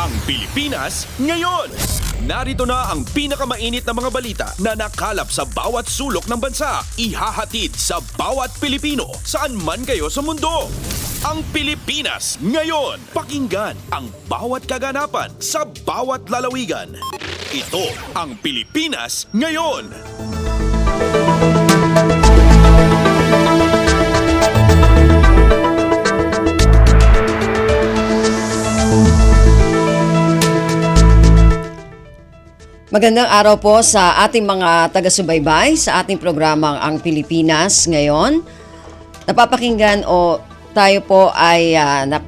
Ang Pilipinas ngayon. Narito na ang pinakamainit na mga balita na nakalap sa bawat sulok ng bansa. Ihahatid sa bawat Pilipino saan man kayo sa mundo. Ang Pilipinas ngayon. Pakinggan ang bawat kaganapan sa bawat lalawigan. Ito ang Pilipinas ngayon. Magandang araw po sa ating mga taga-subaybay sa ating programang Ang Pilipinas Ngayon. Napapakinggan o tayo po ay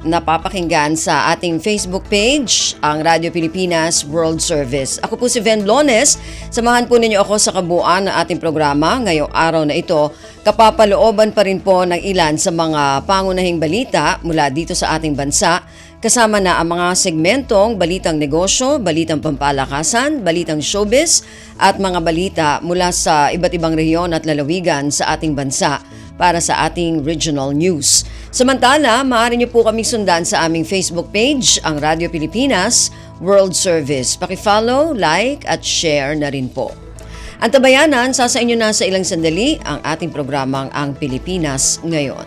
napapakinggan sa ating Facebook page, ang Radio Pilipinas World Service. Ako po si Ven Blones. Samahan po ninyo ako sa kabuuan ng ating programa ngayong araw na ito. Kapapalooban pa rin po ng ilan sa mga pangunahing balita mula dito sa ating bansa. Kasama na ang mga segmentong balitang negosyo, balitang pampalakasan, balitang showbiz at mga balita mula sa iba't ibang rehiyon at lalawigan sa ating bansa para sa ating regional news. Samantala, maaari niyo po kaming sundan sa aming Facebook page, ang Radio Pilipinas World Service. Paki-follow, like at share na rin po. Ang tabayanan, sa inyo na sa ilang sandali ang ating programang Ang Pilipinas Ngayon.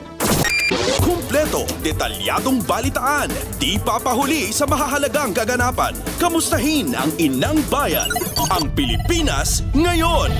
Kumpleto, detalyadong balitaan, di papahuli sa mahahalagang kaganapan. Kamustahin ang inang bayan, ang Pilipinas ngayon.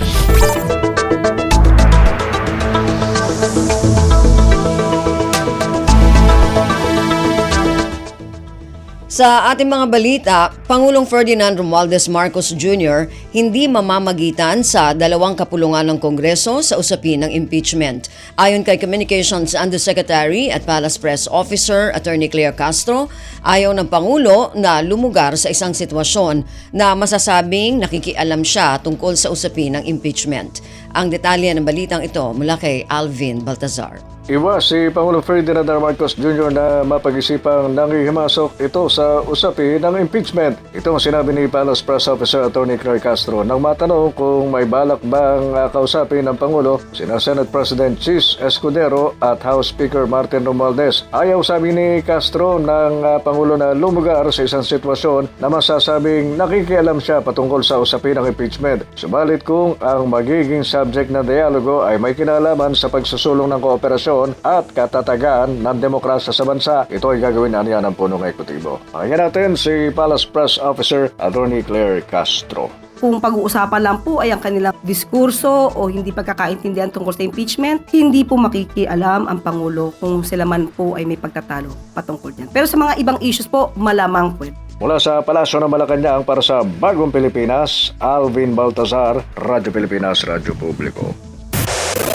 Sa ating mga balita, Pangulong Ferdinand Romualdez Marcos Jr. hindi mamamagitan sa dalawang kapulungan ng Kongreso sa usapin ng impeachment. Ayon kay Communications Undersecretary at Palace Press Officer Attorney Claire Castro, ayaw ng Pangulo na lumugar sa isang sitwasyon na masasabing nakikialam siya tungkol sa usapin ng impeachment. Ang detalye ng balitang ito mula kay Alvin Baltazar. Iwas si Pangulong Ferdinand R. Marcos Jr. na mapag-isipang nangihimasok ito sa usapin ng impeachment. Ito ang sinabi ni Palace Press Officer Attorney Claire Castro nang matanong kung may balak bang kausapin ng Pangulo sina Senate President Chis Escudero at House Speaker Martin Romualdez. Ayaw, sabi ni Castro, ng Pangulo na lumugar sa isang sitwasyon na masasabing nakikialam siya patungkol sa usapin ng impeachment. Subalit kung ang magiging subject ng dialogo ay may kinalaman sa pagsusulong ng kooperasyon at katatagan ng demokrasya sa bansa, ito ay gagawin niya ng punong ekutibo. Pakinggan natin si Palace Press Officer Attorney Claire Castro. Kung pag-uusapan lang po ay ang kanilang diskurso o hindi pagkakaintindihan tungkol sa impeachment, hindi po makikialam ang Pangulo kung sila man po ay may pagtatalo patungkol niyan. Pero sa mga ibang issues po, malamang po. Mula sa Palasyo ng Malacanang para sa Bagong Pilipinas, Alvin Baltazar, Radyo Pilipinas, Radyo Publiko.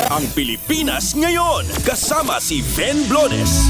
Ang Pilipinas ngayon, kasama si Ven Blones.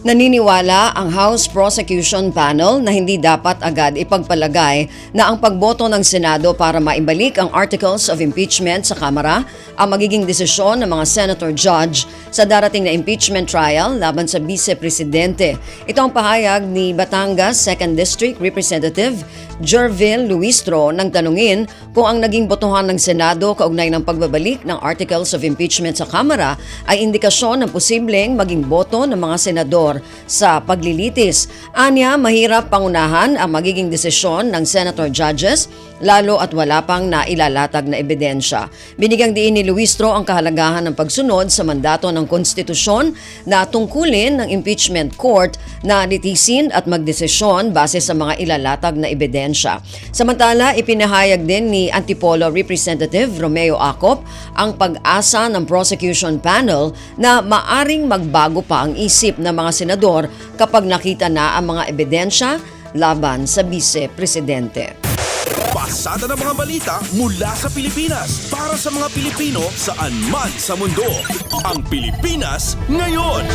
Naniniwala ang House Prosecution Panel na hindi dapat agad ipagpalagay na ang pagboto ng Senado para maibalik ang Articles of Impeachment sa Kamara ang magiging desisyon ng mga Senator Judge sa darating na impeachment trial laban sa Vice Presidente. Ito ang pahayag ni Batangas 2nd District Representative Jervil Luistro nang tanungin kung ang naging botohan ng Senado kaugnay ng pagbabalik ng Articles of Impeachment sa Kamara ay indikasyon ng posibleng maging boto ng mga senador sa paglilitis. Anya, mahirap pangunahan ang magiging desisyon ng Senator Judges lalo at wala pang nailalatag na ebidensya. Binigyang diin ni Luistro ang kahalagahan ng pagsunod sa mandato ng konstitusyon na tungkulin ng impeachment court na litisin at magdesisyon base sa mga ilalatag na ebidensya. Samantala, ipinahayag din ni Antipolo Representative Romeo Acop ang pag-asa ng prosecution panel na maaring magbago pa ang isip ng mga senador kapag nakita na ang mga ebidensya laban sa Vice Presidente. Pasada ng mga balita mula sa Pilipinas para sa mga Pilipino saan man sa mundo. Ang Pilipinas ngayon.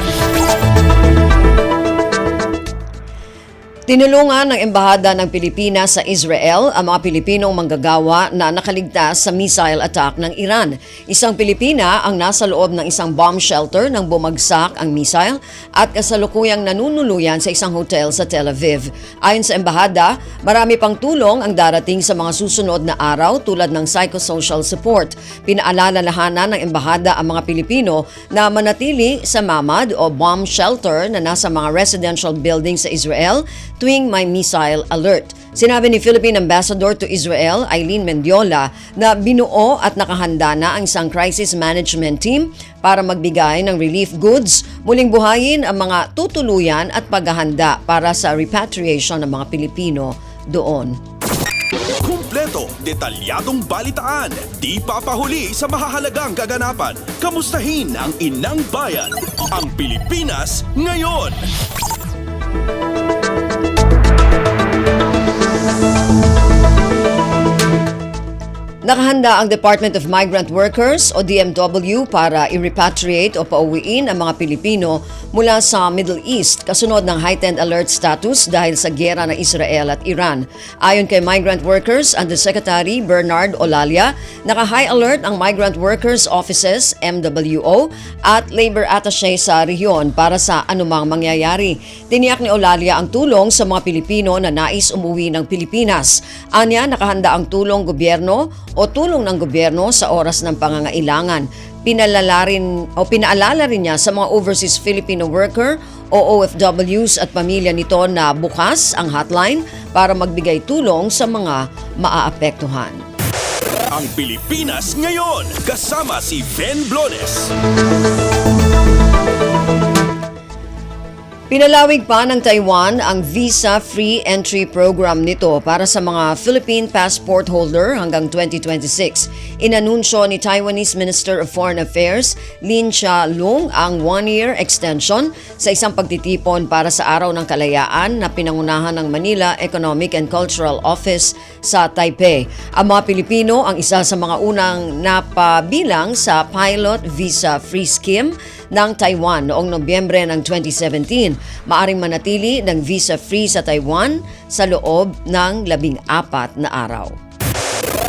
Tinulungan ng Embahada ng Pilipinas sa Israel ang mga Pilipinong manggagawa na nakaligtas sa missile attack ng Iran. Isang Pilipina ang nasa loob ng isang bomb shelter nang bumagsak ang missile at kasalukuyang nanunuluyan sa isang hotel sa Tel Aviv. Ayon sa Embahada, marami pang tulong ang darating sa mga susunod na araw tulad ng psychosocial support. Pinaalalahanan ng Embahada ang mga Pilipino na manatili sa mamad o bomb shelter na nasa mga residential building sa Israel tuwing may missile alert. Sinabi ni Philippine Ambassador to Israel, Eileen Mendiola, na binuo at nakahanda na ang isang crisis management team para magbigay ng relief goods, muling buhayin ang mga tutuluyan at paghahanda para sa repatriation ng mga Pilipino doon. Kumpleto, detalyadong balitaan, di papahuli sa mahahalagang kaganapan. Kamustahin ang inang bayan, ang Pilipinas ngayon. Nakahanda ang Department of Migrant Workers o DMW para i-repatriate o pauwiin ang mga Pilipino mula sa Middle East kasunod ng heightened alert status dahil sa giyera ng Israel at Iran. Ayon kay Migrant Workers Undersecretary Bernard Olalia, naka-high alert ang Migrant Workers Offices, MWO, at Labor Attaché sa rehiyon para sa anumang mangyayari. Tiniyak ni Olalia ang tulong sa mga Pilipino na nais umuwi ng Pilipinas. Anya, nakahanda ang tulong gobyerno o tulong ng gobyerno sa oras ng pangangailangan. Pinaalala rin niya sa mga overseas Filipino worker o OFWs at pamilya nito na bukas ang hotline para magbigay tulong sa mga maaapektuhan. Ang Pilipinas ngayon, kasama si Ben Blones. Pinalawig pa ng Taiwan ang visa-free entry program nito para sa mga Philippine passport holder hanggang 2026. Inanunsyo ni Taiwanese Minister of Foreign Affairs Lin Chia-lung ang one-year extension sa isang pagtitipon para sa Araw ng Kalayaan na pinangunahan ng Manila Economic and Cultural Office sa Taipei. Ang mga Pilipino ang isa sa mga unang napabilang sa pilot visa-free scheme ng Taiwan noong Nobyembre ng 2017. Maaring manatili ng visa-free sa Taiwan sa loob ng 14 na araw.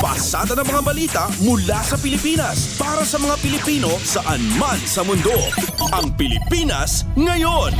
Pasada ng mga balita mula sa Pilipinas para sa mga Pilipino saan man sa mundo. Ang Pilipinas ngayon.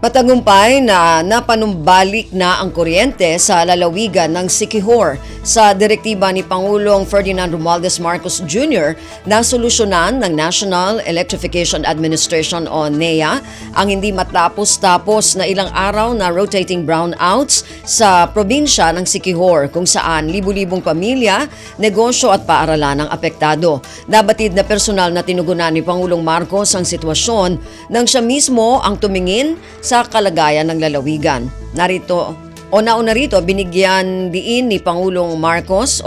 Matagumpay na napanumbalik na ang kuryente sa lalawigan ng Siquijor. Sa direktiba ni Pangulong Ferdinand Romualdez Marcos Jr. na solusyonan ng National Electrification Administration o NEA ang hindi matapos-tapos na ilang araw na rotating brownouts sa probinsya ng Siquijor kung saan libu-libong pamilya, negosyo at paaralan ang apektado. Nabatid na personal na tinugunan ni Pangulong Marcos ang sitwasyon nang siya mismo ang tumingin sa kalagayan ng lalawigan. Nauna rito, binigyan ni Pangulong Marcos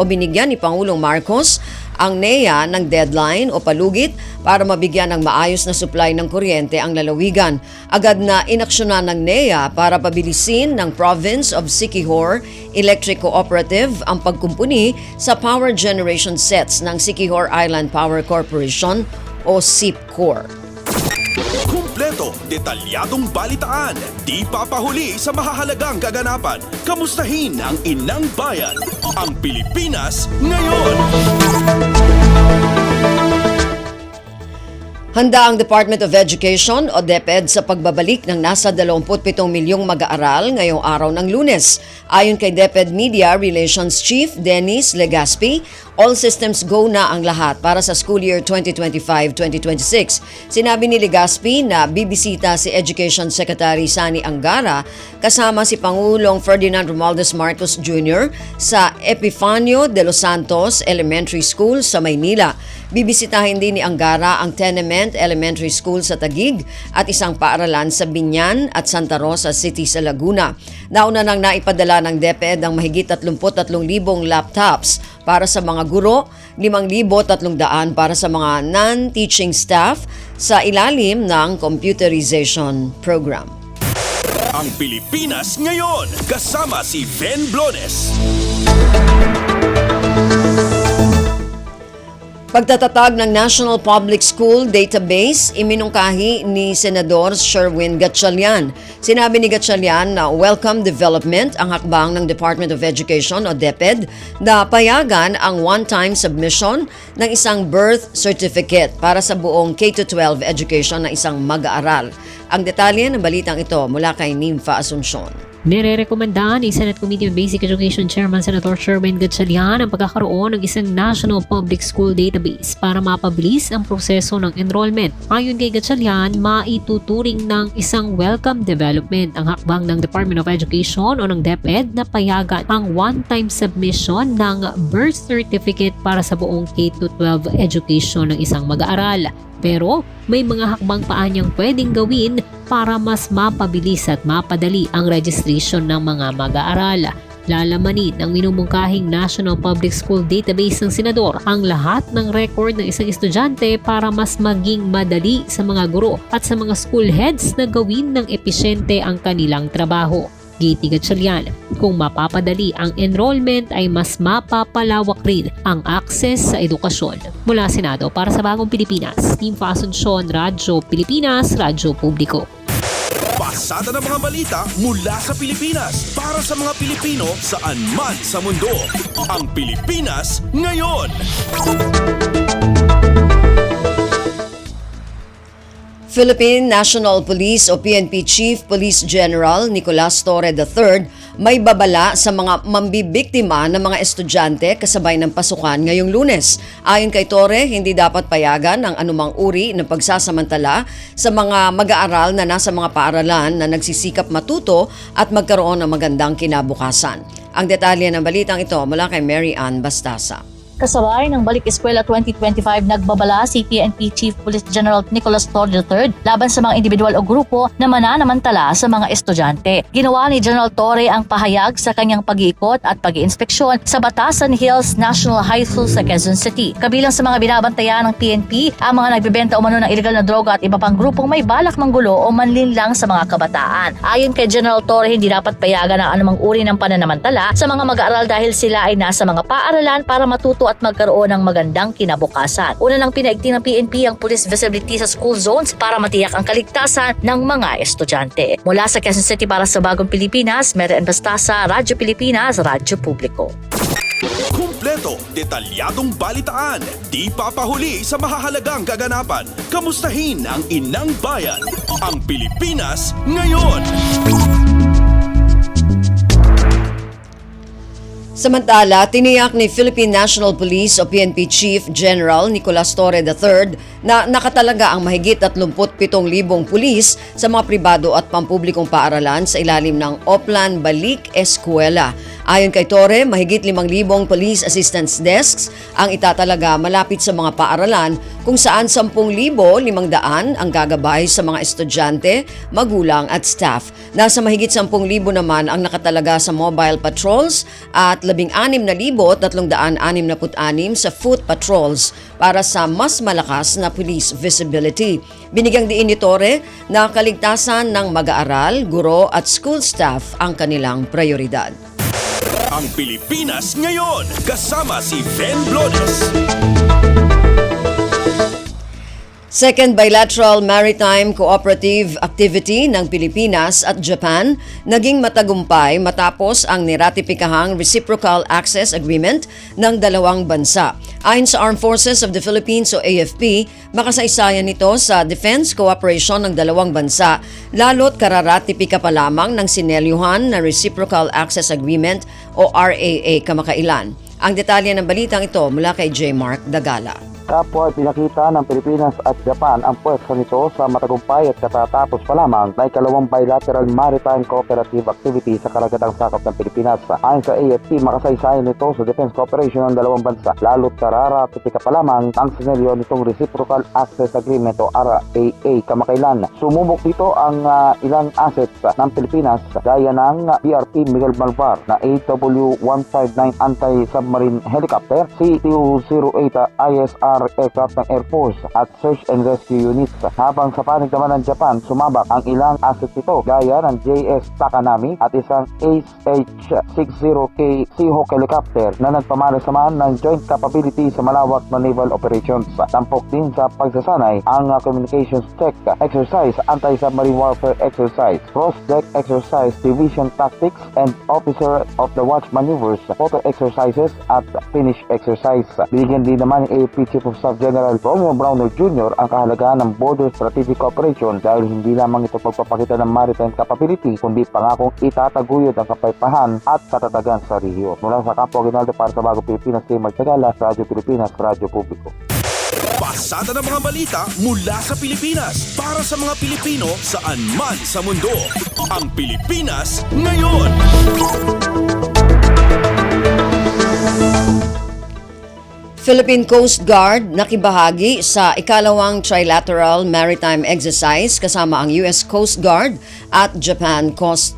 ang NEA ng deadline o palugit para mabigyan ng maayos na supply ng kuryente ang lalawigan. Agad na inaksyonan ng NEA para pabilisin ng Province of Siquijor Electric Cooperative ang pagkumpuni sa power generation sets ng Siquijor Island Power Corporation o SIPCOR. Kumpleto, detalyadong balitaan, di papahuli sa mahahalagang kaganapan. Kamustahin ang inang bayan, ang Pilipinas ngayon. Handa ang Department of Education o DepEd sa pagbabalik ng nasa 27 milyong mag-aaral ngayong araw ng Lunes. Ayon kay DepEd Media Relations Chief Dennis Legaspi, all systems go na ang lahat para sa school year 2025-2026. Sinabi ni Legaspi na bibisita si Education Secretary Sani Angara kasama si Pangulong Ferdinand Romualdez Marcos Jr. sa Epifanio de los Santos Elementary School sa Maynila. Bibisitahin din ni Angara ang Tenement Elementary School sa Taguig at isang paaralan sa Binyan at Santa Rosa City sa Laguna. Nauna nang naipadala ng DepEd ang mahigit 33,000 laptops para sa mga guro, 5,300 para sa mga non-teaching staff sa ilalim ng computerization program. Ang Pilipinas ngayon, kasama si Ben Blones. Pagtatatag ng National Public School Database, iminungkahi ni Senador Sherwin Gatchalian. Sinabi ni Gatchalian na welcome development ang hakbang ng Department of Education o DepEd na payagan ang one-time submission ng isang birth certificate para sa buong K-12 education ng isang mag-aaral. Ang detalye ng balitang ito mula kay Nympha Asuncion. Nirerekomenda ni Senate Committee on Basic Education Chairman Senator Sherwin Gatchalian ang pagkakaroon ng isang National Public School Database para mapabilis ang proseso ng enrollment. Ayon kay Gatchalian, maituturing ng isang welcome development ang hakbang ng Department of Education o ng DepEd na payagan ang one-time submission ng birth certificate para sa buong K-12 education ng isang mag-aaral. Pero may mga hakbang pa niyang pwedeng gawin para mas mapabilis at mapadali ang registration ng mga mag-aaral. Lalamanin ng minumungkahing National Public School Database ng Senador ang lahat ng record ng isang estudyante para mas maging madali sa mga guro at sa mga school heads na gawin ng episyente ang kanilang trabaho. Giti Gatchalian, kung mapapadali ang enrollment ay mas mapapalawak rin ang access sa edukasyon. Mula Senado para sa Bagong Pilipinas, Nympha Asuncion, Radyo Pilipinas, Radyo Publiko. Pasada ng mga balita mula sa Pilipinas para sa mga Pilipino saan man sa mundo. Ang Pilipinas ngayon. Philippine National Police o PNP Chief Police General Nicolas Torre III may babala sa mga mambibiktima ng mga estudyante kasabay ng pasukan ngayong Lunes. Ayon kay Torre, hindi dapat payagan ang anumang uri ng pagsasamantala sa mga mag-aaral na nasa mga paaralan na nagsisikap matuto at magkaroon ng magandang kinabukasan. Ang detalye ng balitang ito mula kay Mary Ann Bastasa. Kasabay ng Balik Eskwela 2025, nagbabala si PNP Chief Police General Nicolas Torre III laban sa mga individual o grupo na mananamantala sa mga estudyante. Ginawa ni General Torre ang pahayag sa kanyang pag-iikot at pag-iinspeksyon sa Batasan Hills National High School sa Quezon City. Kabilang sa mga binabantayan ng PNP, ang mga nagbebenta umano ng illegal na droga at iba pang grupong may balak manggulo o manlinlang sa mga kabataan. Ayon kay General Torre, hindi dapat payagan ang anumang uri ng pananamantala sa mga mag-aaral dahil sila ay nasa mga paaralan para matuto at magkaroon ng magandang kinabukasan. Una nang pinaigting ng PNP ang police visibility sa school zones para matiyak ang kaligtasan ng mga estudyante. Mula sa Quezon City para sa Bagong Pilipinas, Mary Ann Bastasa, Radyo Pilipinas, Radyo Publiko. Kumpleto, detalyadong balitaan, di papahuli sa mahahalagang kaganapan. Kamustahin ang inang bayan, ang Pilipinas ngayon. Samantala, tiniyak ni Philippine National Police o PNP Chief General Nicolas Torre III na nakatalaga ang mahigit 37,000 pulis sa mga pribado at pampublikong paaralan sa ilalim ng Oplan Balik Eskwela. Ayon kay Torre, mahigit 5,000 police assistance desks ang itatalaga malapit sa mga paaralan kung saan 10,500 ang gagabay sa mga estudyante, magulang at staff. Nasa mahigit 10,000 naman ang nakatalaga sa mobile patrols at 16,366 sa foot patrols para sa mas malakas na police visibility. Binigyang diin ni Torre na kaligtasan ng mag-aaral, guro at school staff ang kanilang prioridad. Ang Pilipinas ngayon, kasama si Ben Blodes. Second bilateral maritime cooperative activity ng Pilipinas at Japan naging matagumpay matapos ang niratipikahang Reciprocal Access Agreement ng dalawang bansa. Ayon sa Armed Forces of the Philippines o AFP, makasaysayan nito sa defense cooperation ng dalawang bansa, lalo't kararatipika pa lamang ng sinelyuhan na Reciprocal Access Agreement o RAA kamakailan. Ang detalye ng balitang ito mula kay J. Mark Dagala. Kapwa pinakita ng Pilipinas at Japan ang puwersa nito sa matagumpay at katatapos pa lamang na ikalawang bilateral maritime cooperative activity sa karagatang sakop ng Pilipinas. Ayon sa AFP, makasaysayan nito sa defense cooperation ng dalawang bansa, lalo't kararatipika pa lamang ang sinelyo nitong Reciprocal Access Agreement o RAA kamakailan. Sumubok dito ang ilang assets ng Pilipinas gaya ng BRP Miguel Malvar na AW-159 anti-submarine submarine helicopter, C-208 ISR aircraft ng Air Force at search and rescue units. Habang sa panig naman ng Japan, sumabak ang ilang assets ito gaya ng JS Takanami at isang SH-60K Seahawk helicopter na nagpamalasamaan ng joint capability sa malawak na naval operations. Tampok din sa pagsasanay ang communications check exercise, anti-submarine warfare exercise, cross-deck exercise, division tactics, and officer of the watch maneuvers, photo exercises at finish exercise. Bigyan din naman ni AFP Chief of Staff General Romeo Browner Jr. ang kahalagahan ng border strategic operation dahil hindi lamang ito pagpapakita ng maritime capability kundi pangakong itataguyod ang kapaypahan at katatagan sa rehiyon. Mula sa Campo Aguinaldo para sa Bagong Pilipinas, Kay Magtagala, Radyo Pilipinas, Radyo Publiko. Pasada ng mga balita mula sa Pilipinas para sa mga Pilipino saan man sa mundo. Ang Pilipinas ngayon. Philippine Coast Guard nakibahagi sa ikalawang trilateral maritime exercise kasama ang US Coast Guard at Japan Coast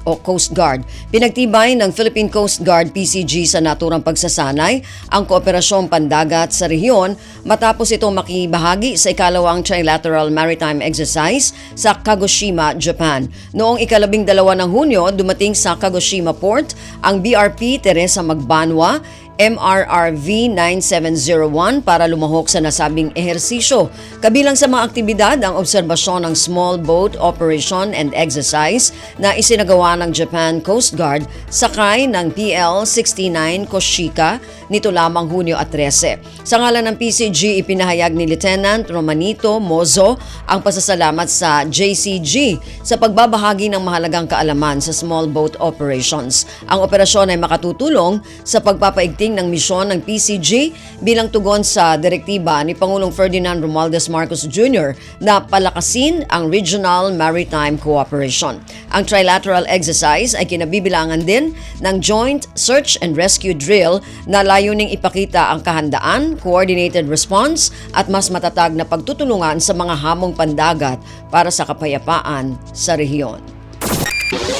Guard. Pinagtibay ng Philippine Coast Guard PCG sa naturang pagsasanay ang kooperasyong pandagat sa rehiyon matapos itong makibahagi sa ikalawang trilateral maritime exercise sa Kagoshima, Japan. Noong 12 ng Hunyo, dumating sa Kagoshima Port ang BRP Teresa Magbanwa MRRV 9701 para lumahok sa nasabing ehersisyo. Kabilang sa mga aktibidad ang obserbasyon ng Small Boat Operation and Exercise na isinagawa ng Japan Coast Guard sakay ng PL-69 Koshika nito lamang Hunyo at 13. Sa ngalan ng PCG, ipinahayag ni Lieutenant Romanito Mozo ang pasasalamat sa JCG sa pagbabahagi ng mahalagang kaalaman sa small boat operations. Ang operasyon ay makatutulong sa pagpapaigting ng misyon ng PCG bilang tugon sa direktiba ni Pangulong Ferdinand Romualdez Marcos Jr. na palakasin ang regional maritime cooperation. Ang trilateral exercise ay kinabibilangan din ng Joint Search and Rescue Drill na layuning ipakita ang kahandaan, coordinated response at mas matatag na pagtutulungan sa mga hamong pandagat para sa kapayapaan sa rehiyon.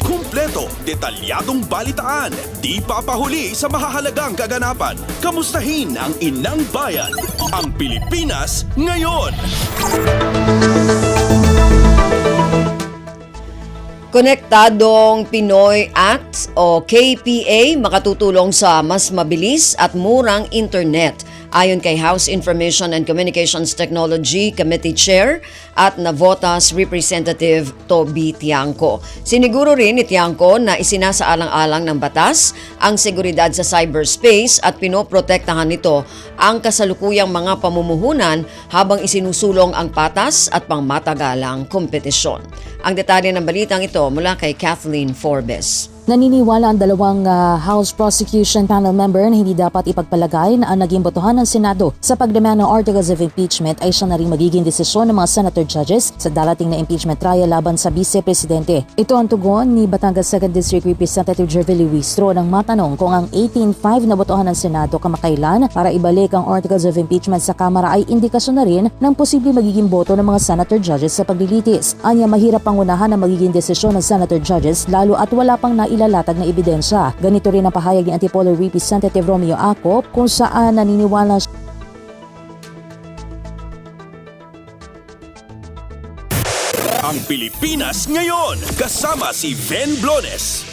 Kumpleto, detalyadong balitaan, di papahuli sa mahahalagang kaganapan. Kamustahin ang inang bayan, ang Pilipinas ngayon. Konektadong Pinoy Act o KPA makatutulong sa mas mabilis at murang internet. Ayon kay House Information and Communications Technology Committee Chair at Navotas Representative Toby Tiangco. Siniguro rin ni Tiangco na isinasaalang-alang ng batas ang seguridad sa cyberspace at pinoprotektahan nito ang kasalukuyang mga pamumuhunan habang isinusulong ang patas at pangmatagalang kompetisyon. Ang detalye ng balitang ito mula kay Kathleen Forbes. Naniniwala ang dalawang House Prosecution Panel member na hindi dapat ipagpalagay na ang naging botohan ng Senado sa pagdemand ng articles of impeachment ay siya na rin magiging desisyon ng mga senator judges sa darating na impeachment trial laban sa Vice-Presidente. Ito ang tugon ni Batangas 2nd District Representative Jervely Wistro nang matanong kung ang 18-5 na botohan ng Senado kamakailan para ibalik ang articles of impeachment sa Kamara ay indikasyon na rin ng posibleng magiging boto ng mga senator judges sa paglilitis. Anya mahirap pangunahan ang magiging desisyon ng senator judges lalo at wala pang ilalatag na ebidensya. Ganito rin ang pahayag ni Antipolo Representative Romeo Acop kung saan naniniwala siya. Ang Pilipinas ngayon, kasama si Ben Blones.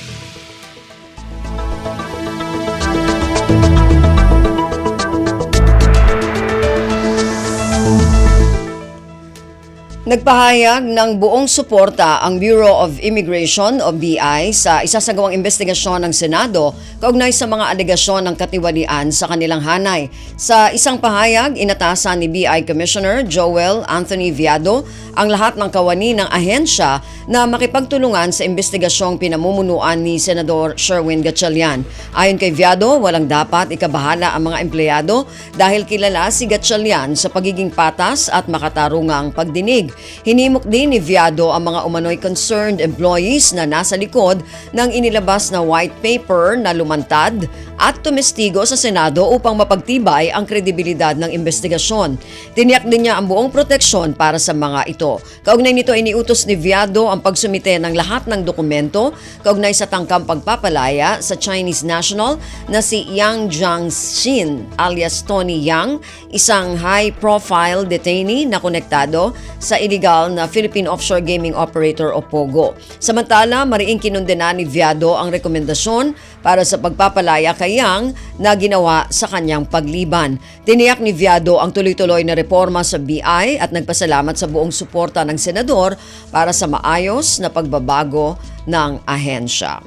Nagpahayag ng buong suporta ang Bureau of Immigration o BI sa isasagawang investigasyon ng Senado kaugnay sa mga alegasyon ng katiwalian sa kanilang hanay. Sa isang pahayag, inatasan ni BI Commissioner Joel Anthony Viado ang lahat ng kawani ng ahensya na makipagtulungan sa investigasyong pinamumunuan ni Senador Sherwin Gatchalian. Ayon kay Viado, walang dapat ikabahala ang mga empleyado dahil kilala si Gatchalian sa pagiging patas at makatarungang pagdinig. Hinimok din ni Viado ang mga umano'y concerned employees na nasa likod ng inilabas na white paper na lumantad at tumestigo sa Senado upang mapagtibay ang kredibilidad ng investigasyon. Tiniyak din niya ang buong proteksyon para sa mga ito. Kaugnay nito, iniutos ni Viado ang pagsumite ng lahat ng dokumento kaugnay sa tangkang pagpapalaya sa Chinese national na si Yang Jiangxin alias Tony Yang, isang high-profile detainee na konektado sa illegal na Philippine Offshore Gaming Operator o POGO. Samantala, mariing kinundena ni Viado ang rekomendasyon para sa pagpapalaya kay Yang na ginawa sa kanyang pagliban. Tiniyak ni Viado ang tuloy-tuloy na reforma sa BI at nagpasalamat sa buong suporta ng senador para sa maayos na pagbabago ng ahensya.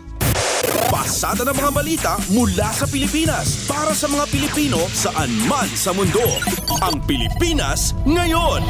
Pasada ng mga balita mula sa Pilipinas para sa mga Pilipino saan man sa mundo. Ang Pilipinas ngayon.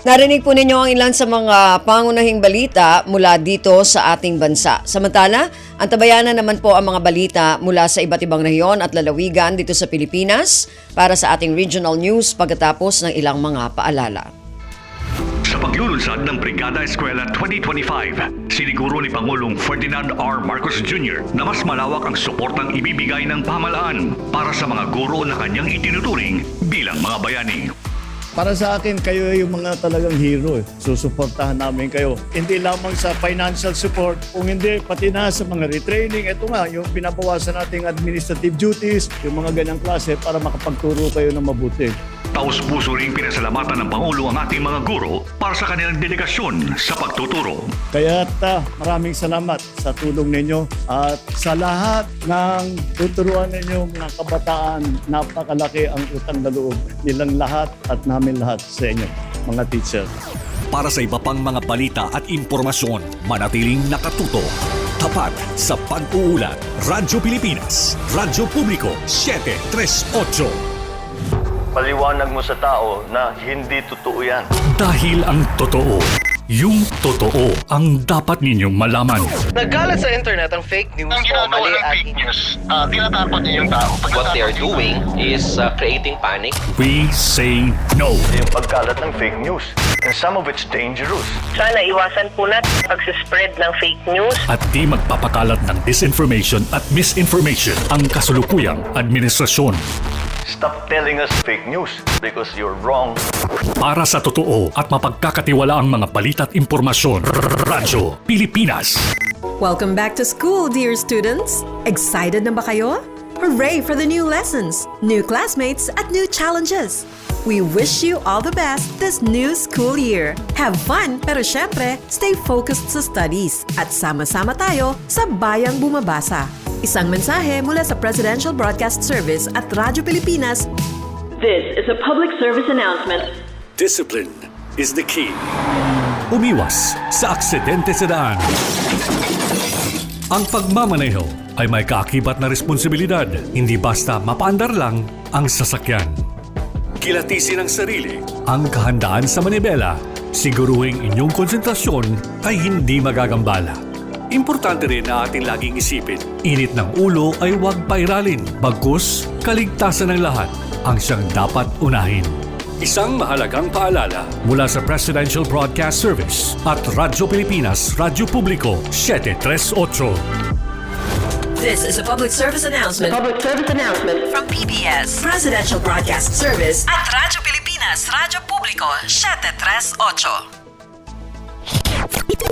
Narinig po ninyo ang ilan sa mga pangunahing balita mula dito sa ating bansa. Samantala, antabayanan naman po ang mga balita mula sa iba't ibang rehiyon at lalawigan dito sa Pilipinas para sa ating regional news pagkatapos ng ilang mga paalala. Sa paglulunsad ng Brigada Eskwela 2025, siniguro ni Pangulong Ferdinand R. Marcos Jr. na mas malawak ang suportang ibibigay ng pamahalaan para sa mga guro na kanyang itinuturing bilang mga bayani. Para sa akin, kayo yung mga talagang hero. Susuportahan namin kayo. Hindi lamang sa financial support, kung hindi, pati na sa mga retraining. Ito nga, yung pinabawasan nating administrative duties, yung mga ganyang klase para makapagturo kayo ng mabuti. Taus-puso ring pinasalamatan ng Pangulo ang ating mga guro para sa kanilang dedikasyon sa pagtuturo. Kaya maraming salamat sa tulong ninyo at sa lahat ng tuturuan ninyo mga kabataan, napakalaki ang utang na loob nilang lahat at namin lahat sa inyo, mga teacher. Para sa iba pang mga balita at impormasyon, manatiling nakatuto. Tapat sa pag-uulat. Radyo Pilipinas, Radyo Publiko, 738. Paliwanag mo sa tao na hindi totoo yan. Dahil ang totoo, yung totoo ang dapat ninyong malaman. Nagkalat sa internet ang fake news o mali at fake news. Tinatapon niyo yung tao. What they are doing is creating panic. We say no. Yung pagkalat ng fake news. And some of it's dangerous. Sana iwasan po natin pag-spread ng fake news. At di magpapakalat ng disinformation at misinformation ang kasulukuyang administrasyon. Stop telling us fake news because you're wrong. Para sa totoo at mapagkakatiwala ang mga balita at impormasyon, Radyo Pilipinas. Welcome back to school, dear students. Excited na ba kayo? Hooray for the new lessons, new classmates, at new challenges. We wish you all the best this new school year. Have fun, pero syempre, stay focused sa studies. At sama-sama tayo sa Bayang Bumabasa. Isang mensahe mula sa Presidential Broadcast Service at Radyo Pilipinas. This is a public service announcement. Discipline is the key. Umiwas sa aksidente sa daan. Ang pagmamaneho ay may kaakibat na responsibilidad. Hindi basta mapaandar lang ang sasakyan. Kilatisin ang sarili, ang kahandaan sa manibela. Siguruhing inyong konsentrasyon ay hindi magagambala. Importante rin na ating laging isipin, init ng ulo ay huwag pairalin. Bagkus, kaligtasan ng lahat ang siyang dapat unahin. Isang mahalagang paalala mula sa Presidential Broadcast Service at Radyo Pilipinas, Radyo Publiko, 738. This is a public service announcement. Public service announcement From PBS, Presidential Broadcast Service at Radyo Pilipinas, Radyo Publiko, 738.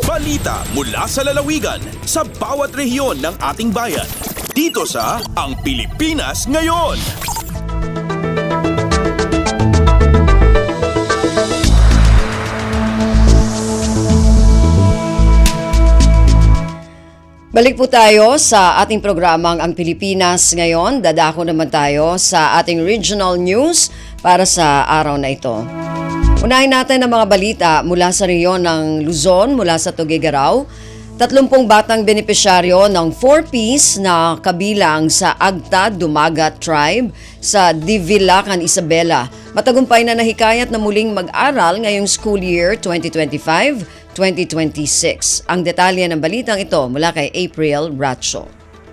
Balita mula sa lalawigan sa bawat rehiyon ng ating bayan. Dito sa Ang Pilipinas Ngayon. Balik po tayo sa ating programang Ang Pilipinas Ngayon. Dadako naman tayo sa ating regional news para sa araw na ito. Unahin natin ang mga balita mula sa rehiyon ng Luzon, mula sa Tuguegarao. 30 batang benepisyaryo ng 4Ps na kabilang sa Agta Dumagat Tribe sa Divilacan, Isabela. Matagumpay na nahikayat na muling mag-aral ngayong school year 2025-2026. Ang detalye ng balitang ito mula kay April Bracho.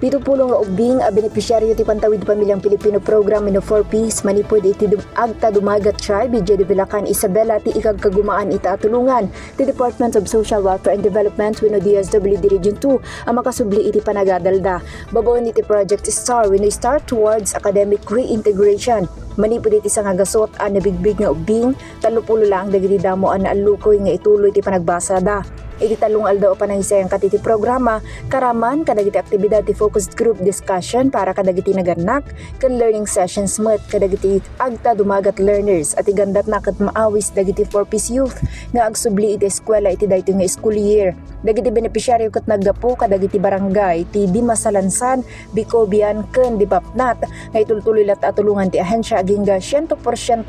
70 nga ubing a benepisyaryo ti Pantawid Pamilyang Pilipino Program no 4Ps manipod iti Agta Dumagat Tribe iti Divilacan, Isabela ti ikagkagumaan ita atulungan ti Department of Social Welfare and Development wenno DSWD Region 2 ang makasubli iti panagadalda. Babon iti Project STAR wenno Star Towards Academic Reintegration. Manipod iti sangagasot a nabigbig nga ubing 30 lang dagiti damo an naalukoy nga ituloy ti panagbasada. Iti talong aldaw pa ng isayang katiti programa, karaman kadagiti aktibidad ti focused group discussion para kadagiti naganak, kan learning sessions met kadagiti Agta Dumagat learners at igandat na kat maawis dagiti 4Ps youth nga agsubli iti eskwela iti dayto nga school year. Dagiti benepisyaryo kat naggapo kadagiti barangay ti Dimasalansan, Bicobian, ken Dibapnat nga itultuloy lat atulungan ti ahensya agingga 100%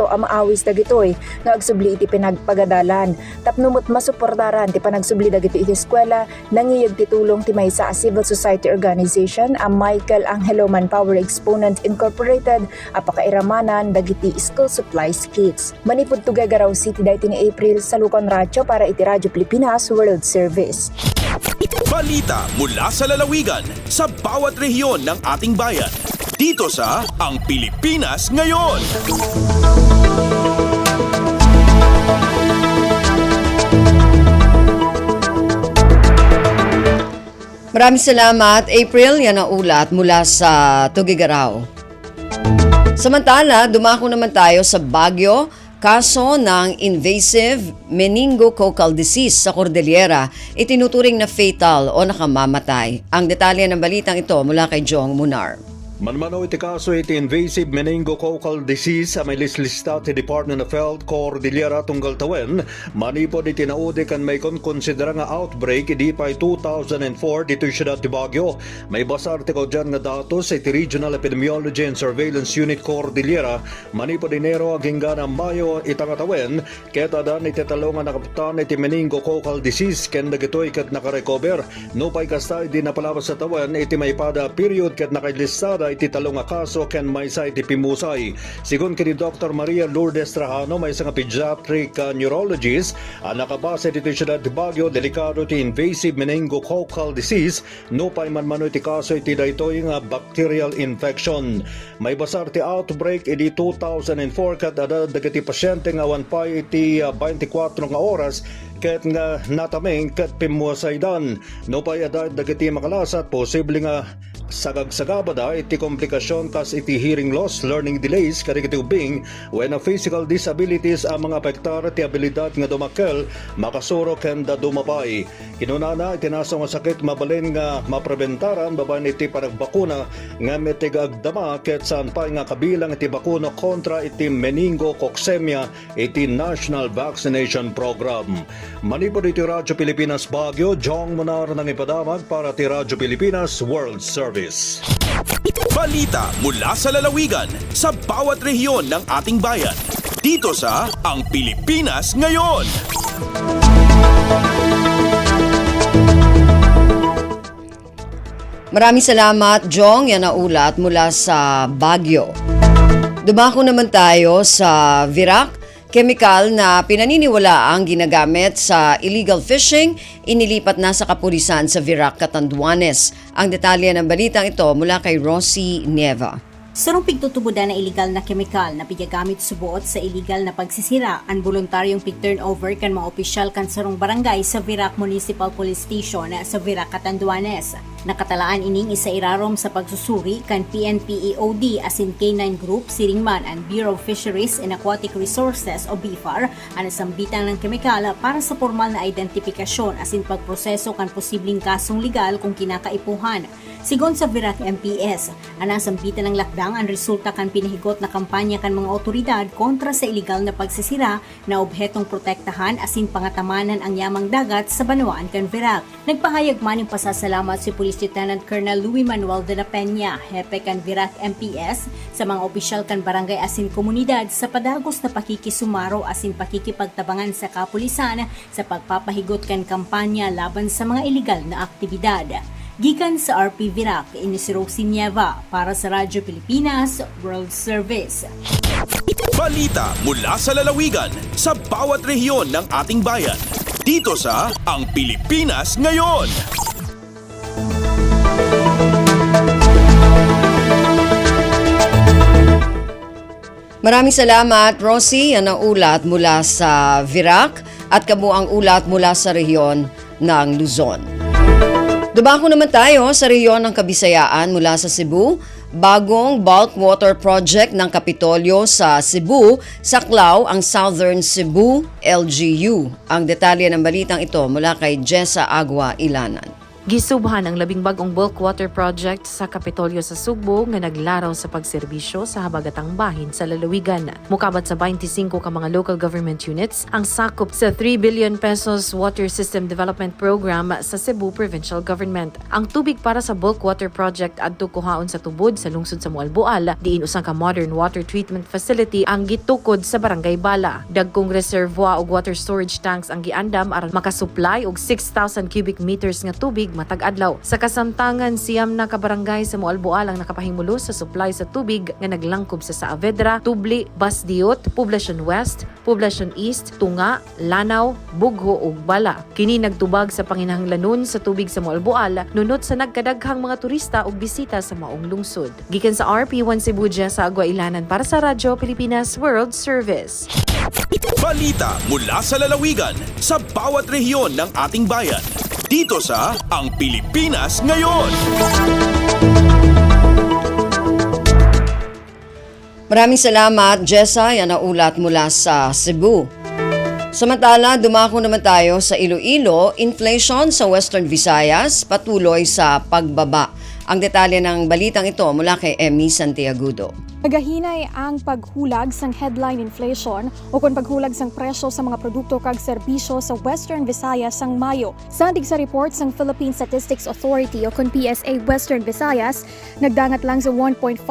a maawis dagitoy nga agsubli iti pinagpagadalan. Tapnumot masuportaran ti panagsubli dagiti iti eskwela nangiyag titulong ti maysa a civil society organization a Michael Angelo Manpower Exponent Incorporated a pakairamanan dagiti school supplies kits. Manipud to Gagaraw City dayto ni April sa Lucon Radyo para iti Radyo Pilipinas World Service. Balita mula sa lalawigan sa bawat rehiyon ng ating bayan. Dito sa Ang Pilipinas Ngayon. Maraming salamat, April. Yan ang ulat mula sa Tugigaraw. Samantala, dumako naman tayo sa Baguio. Kaso ng invasive meningococcal disease sa Cordillera, itinuturing na fatal o nakamamatay. Ang detalye ng balitang ito mula kay Jong Munar. Manmano iti kaso iti invasive meningococcal disease sa may lislista ti Department of Health Cordillera tunggal tawen manipod iti naudi kan may konsidera nga outbreak idi pay 2004 dito siyudad ti Baguio. May basar ti kaudyan nga datos iti Regional Epidemiology and Surveillance Unit Cordillera manipod Enero aging gana Mayo itangatawen ket adan iti talo nga nakaputan iti meningococcal disease ken dagitoy ket nakarecover no pay kasta idi napalabas sa tawen iti may pada period ket nakalistada iti talo nga kaso ken maysa iti pimusay. Sigon kini Dr. Maria Lourdes Trajano, may isang pediatric neurologist, ang nakabase dito siyudad ti Baguio, delikado ti invasive meningococcal disease, no pay manmano iti kaso iti daytoy nga bacterial infection. May basar ti outbreak iti 2004 ket ada dagiti pasyente nga awan pay iti 24 nga oras ket nga natameng ket pimusaydan. No pay ada dagiti makalasat posible nga sagagsagabada iti komplikasyon kas iti hearing loss, learning delays, kadagiti ubing when a physical disabilities ang mga apektar ti abilidad nga dumakkel, makasuro ken da dumapay. Kinunana itinaso nga sakit mabalin nga mapreventaran babaen iti panagbakuna nga metig agdama ket saan pa nga kabilang iti bakuna kontra iti meningococcemia iti National Vaccination Program. Manipod iti Radyo Pilipinas Baguio, Jong Munar ng ipadamag para ti Radyo Pilipinas World Service. Balita mula sa lalawigan sa bawat rehiyon ng ating bayan. Dito sa Ang Pilipinas Ngayon. Maraming salamat, Jong. Yan ang ulat mula sa Baguio. Dumako naman tayo sa Virac. Chemical na pinaniniwala ang ginagamit sa illegal fishing, inilipat na sa kapulisan sa Virac, Catanduanes. Ang detalye ng balitang ito mula kay Rosie Nieva. Sarong pigtutubudan na illegal na kemikal na pigagamit subuot sa illegal na pagsisira ang voluntaryong pig-turnover kan mga opisyal kan sarong barangay sa Virac Municipal Police Station sa Virac, Catanduanes. Nakatalaan ining isa irarom sa pagsusuri kan PNP-EOD asin K9 Group, Siringman and Bureau of Fisheries and Aquatic Resources o BIFAR ang nasambitan ng kemikal para sa formal na identifikasyon asin pagproseso kan posibleng kasong legal kung kinakaipuhan. Sigon sa Virac MPS, ang nasambitan ng lakdang ang resulta kan pinahigot na kampanya kan mga otoridad kontra sa illegal na pagsisira na obhetong protektahan asin pangatamanan ang yamang dagat sa Banwaan kan Virac. Nagpahayag man yung pasasalamat si Police Police Lieutenant Colonel Luis Manuel de la Peña, Hepe kan Virac MPS, sa mga opisyal kan barangay asin komunidad sa padagos na pakikisumaro asin pakikipagtabangan sa kapulisan sa pagpapahigot kan kampanya laban sa mga ilegal na aktibidad. Gikan sa RP Virac, ini si Rosie Nieva para sa Radyo Pilipinas World Service. Balita mula sa lalawigan sa bawat rehiyon ng ating bayan. Dito sa Ang Pilipinas Ngayon. Maraming salamat, Rosie. Yan ang ulat mula sa Virac at kabuang ulat mula sa rehiyon ng Luzon. Dumako naman tayo sa rehiyon ng Kabisayaan mula sa Cebu. Bagong bulk water project ng Kapitolyo sa Cebu, saklaw ang Southern Cebu LGU. Ang detalye ng balitang ito mula kay Jessa Agua Ilanan. Gisubhan ang labing bagong bulk water project sa Kapitolyo sa Subo nga naglaraw sa pagserbisyo sa habagatang bahin sa lalawigan. Mukabat sa 25 ka mga local government units ang sakop sa 3 billion pesos Water System Development Program sa Cebu Provincial Government. Ang tubig para sa bulk water project adto kuhaon sa tubod sa lungsod sa Mualboal, diin usang ka modern water treatment facility ang gitukod sa Barangay Bala. Dagkong reservoir ug water storage tanks ang giandam aron makasupply og 6,000 cubic meters nga tubig matag adlaw. Sa kasamtangan, siyam na kabarangay sa Mualboal ang nakapahimulo sa supply sa tubig nga naglangkob sa Saavedra, Tubli, Basdiot, Poblacion West, Poblacion East, Tunga, Lanao, Bugho ug Bala. Kini nagtubag sa panginahanglanon sa tubig sa Mualboal nunot sa nagkadaghang mga turista ug bisita sa maong lungsod. Gikan sa RP1 Cebu, sa Agua Ilanan para sa Radyo Pilipinas World Service. Balita mula sa lalawigan sa bawat rehiyon ng ating bayan. Dito sa Ang Pilipinas Ngayon. Maraming salamat, Jessa. Yan ang ulat mula sa Cebu. Samantala, dumako naman tayo sa Iloilo. Inflation sa Western Visayas patuloy sa pagbaba. Ang detalye ng balitang ito mula kay Emmy Santiagudo. Nagahinay ang paghulag sang headline inflation o kung paghulag sang presyo sa mga produkto kag serbisyo sa Western Visayas sang Mayo. Sandig sa report sang Philippine Statistics Authority o kung PSA Western Visayas, nagdangat lang sa 1.5%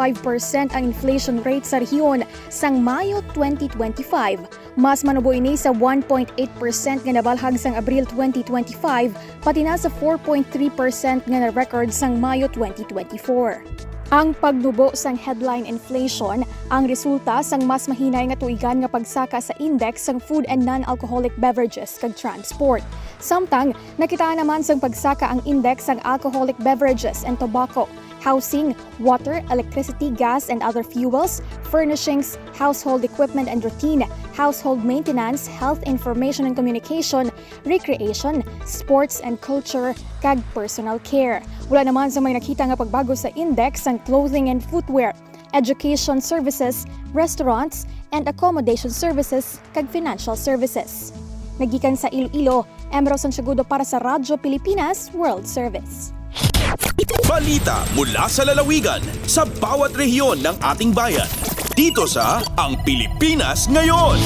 ang inflation rate sa rehiyon sang Mayo 2025. Mas manubo ini sa 1.8% nga nabalhag sang Abril 2025, pati na sa 4.3% nga na-record sang Mayo 2024. Ang pagdubo sang headline inflation ang resulta sang mas mahinay nga tuigan nga pagsaka sa index sang food and non-alcoholic beverages kag transport. Samtang nakita naman sang pagsaka ang index sang alcoholic beverages and tobacco, housing, water, electricity, gas and other fuels, furnishings, household equipment and routine, household maintenance, health information and communication, recreation, sports and culture, kag personal care. Wala naman sa may nakita nga pagbago sa index ang clothing and footwear, education services, restaurants, and accommodation services kag financial services. Nagikan sa Iloilo, Emro Santiagudo para sa Radyo Pilipinas World Service. Balita mula sa lalawigan sa bawat rehiyon ng ating bayan. Dito sa Ang Pilipinas Ngayon.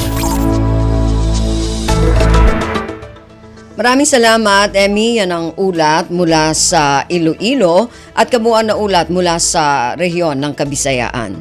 Maraming salamat, Emmy. Yan ang ulat mula sa Iloilo at kabuuan na ulat mula sa rehiyon ng Kabisayaan.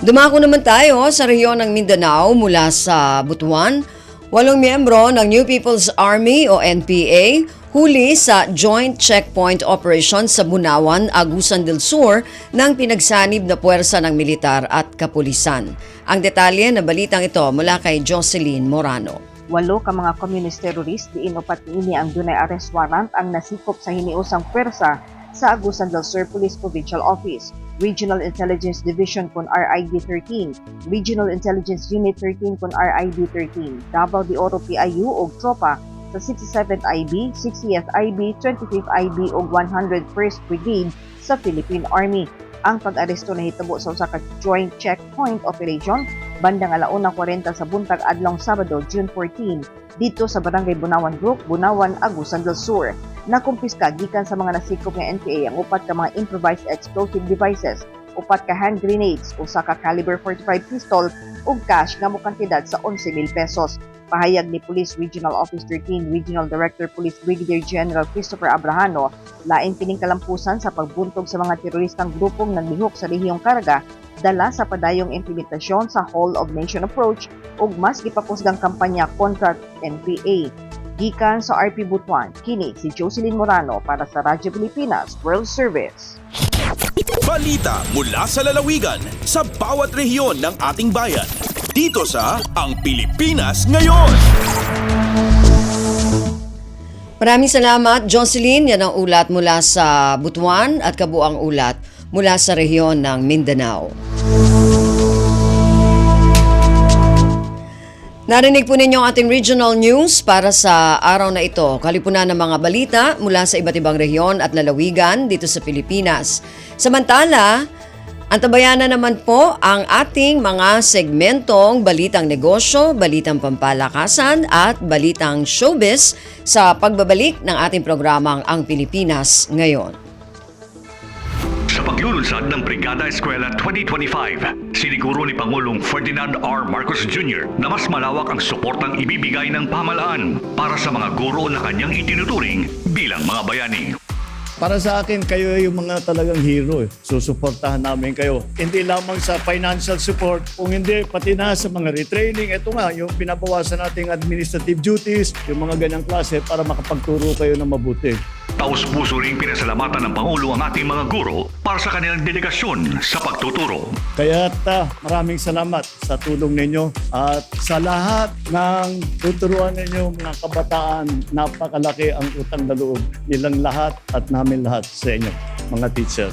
Dumako naman tayo sa rehiyon ng Mindanao mula sa Butuan. 8 miyembro ng New People's Army o NPA huli sa Joint Checkpoint Operation sa Bunawan, Agusan del Sur ng pinagsanib na puwersa ng militar at kapulisan. Ang detalye na balitang ito mula kay Jocelyn Morano. 8 ka mga communist terrorist diin upat niini ang dunay arrest warrant ang nasikop sa hiniusang pwersa sa Agusan del Sur Police Provincial Office, Regional Intelligence Division kun RID 13, Regional Intelligence Unit 13 kun RID 13, Davao de Oro PIU ug tropa sa 67th IB, 60th IB, 25th IB ug 101st Brigade sa Philippine Army. Ang pag-aresto nahitabo sa usa ka joint checkpoint operation bandang 1:40 sa buntag adlong Sabado, June 14, dito sa Barangay Bunawan Group, Bunawan, Agusan del Sur. Nakumpiska gikan sa mga nasikop nga NPA ang upat ka mga improvised explosive devices, 4 ka hand grenades, 1 ka caliber 45 pistol ug cash nga mo kantidad sa 11,000 pesos. Pahayag ni Police Regional Office 13 Regional Director Police Brigadier General Christopher Abrahano, lain kining kalampusan sa pagbuntog sa mga teroristang grupong naglihok sa rehiyong Caraga dala sa padayong implementasyon sa Whole of Nation approach ug mas gipakusgang kampanya kontra NPA. Gikan sa RP Butuan, kini si Jocelyn Morano para sa Radyo Pilipinas World Service. Balita mula sa lalawigan sa bawat rehiyon ng ating bayan. Dito sa Ang Pilipinas Ngayon. Maraming salamat, Jocelyn. Yan ang ulat mula sa Butuan at kabuang ulat mula sa rehiyon ng Mindanao. Narinig po ninyo ang ating regional news para sa araw na ito. Kalipunan ng mga balita mula sa iba't ibang rehiyon at lalawigan dito sa Pilipinas. Samantala, antabayan na naman po ang ating mga segmentong Balitang Negosyo, Balitang Pampalakasan at Balitang Showbiz sa pagbabalik ng ating programang Ang Pilipinas Ngayon. Sa paglulunsad ng Brigada Eskwela 2025, siniguro ni Pangulong Ferdinand R. Marcos Jr. na mas malawak ang suportang ibibigay ng pamahalaan para sa mga guro na kanyang itinuturing bilang mga bayani. Para sa akin, kayo yung mga talagang hero. Susuportahan namin kayo. Hindi lamang sa financial support, kung hindi, pati na sa mga retraining. Ito nga, yung pinabawasan nating administrative duties, yung mga ganyang klase para makapagturo kayo ng mabuti. Taus-puso ring pinasalamatan ng Pangulo ang ating mga guro para sa kanilang dedikasyon sa pagtuturo. Kaya maraming salamat sa tulong ninyo at sa lahat ng tuturuan ninyo mga kabataan, napakalaki ang utang na loob nilang lahat at namin lahat sa inyo, mga teacher.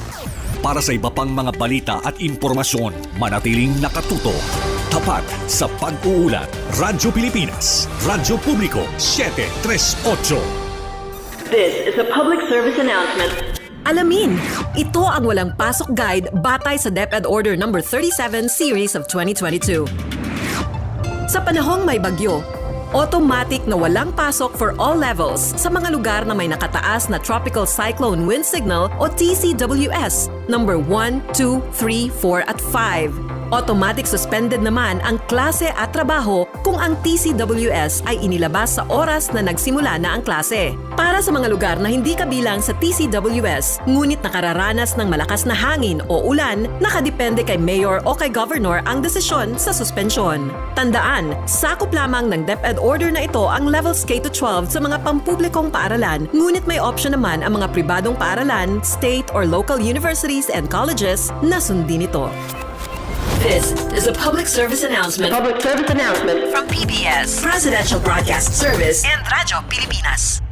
Para sa iba pang mga balita at impormasyon, manatiling nakatuto. Tapat sa pag-uulat. Radyo Pilipinas, Radyo Publiko, 738. This is a public service announcement. Alamin, ito ang walang pasok guide batay sa DepEd Order No. 37 Series of 2022. Sa panahong may bagyo, automatic na walang pasok for all levels sa mga lugar na may nakataas na Tropical Cyclone Wind Signal o TCWS number 1, 2, 3, 4 at 5. Automatic suspended naman ang klase at trabaho kung ang TCWS ay inilabas sa oras na nagsimula na ang klase. Para sa mga lugar na hindi kabilang sa TCWS, ngunit nakararanas ng malakas na hangin o ulan, nakadepende kay Mayor o kay Governor ang desisyon sa suspensyon. Tandaan, sakop lamang ng DepEd Order na ito ang levels K-12 sa mga pampublikong paaralan, ngunit may option naman ang mga pribadong paaralan, state or local universities and colleges na sundin ito. This is a public service announcement. Public service announcement from PBS, Presidential Broadcast Service, and Radyo Pilipinas.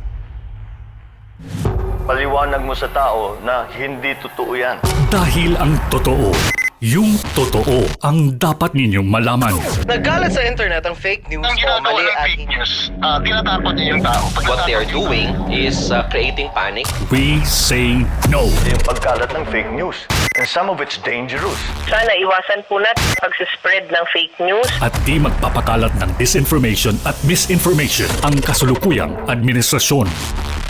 Paliwanag mo sa tao na hindi totoo yan. Dahil ang totoo, yung totoo ang dapat ninyong malaman. Nagkalat sa internet ang fake news o mali at fake news. Tinatapon niyo yung tao. What they are doing is creating panic. We say no. Yung pagkalat ng fake news. And some of it's dangerous. Sana iwasan po natin pag-spread ng fake news. At di magpapakalat ng disinformation at misinformation ang kasulukuyang administrasyon.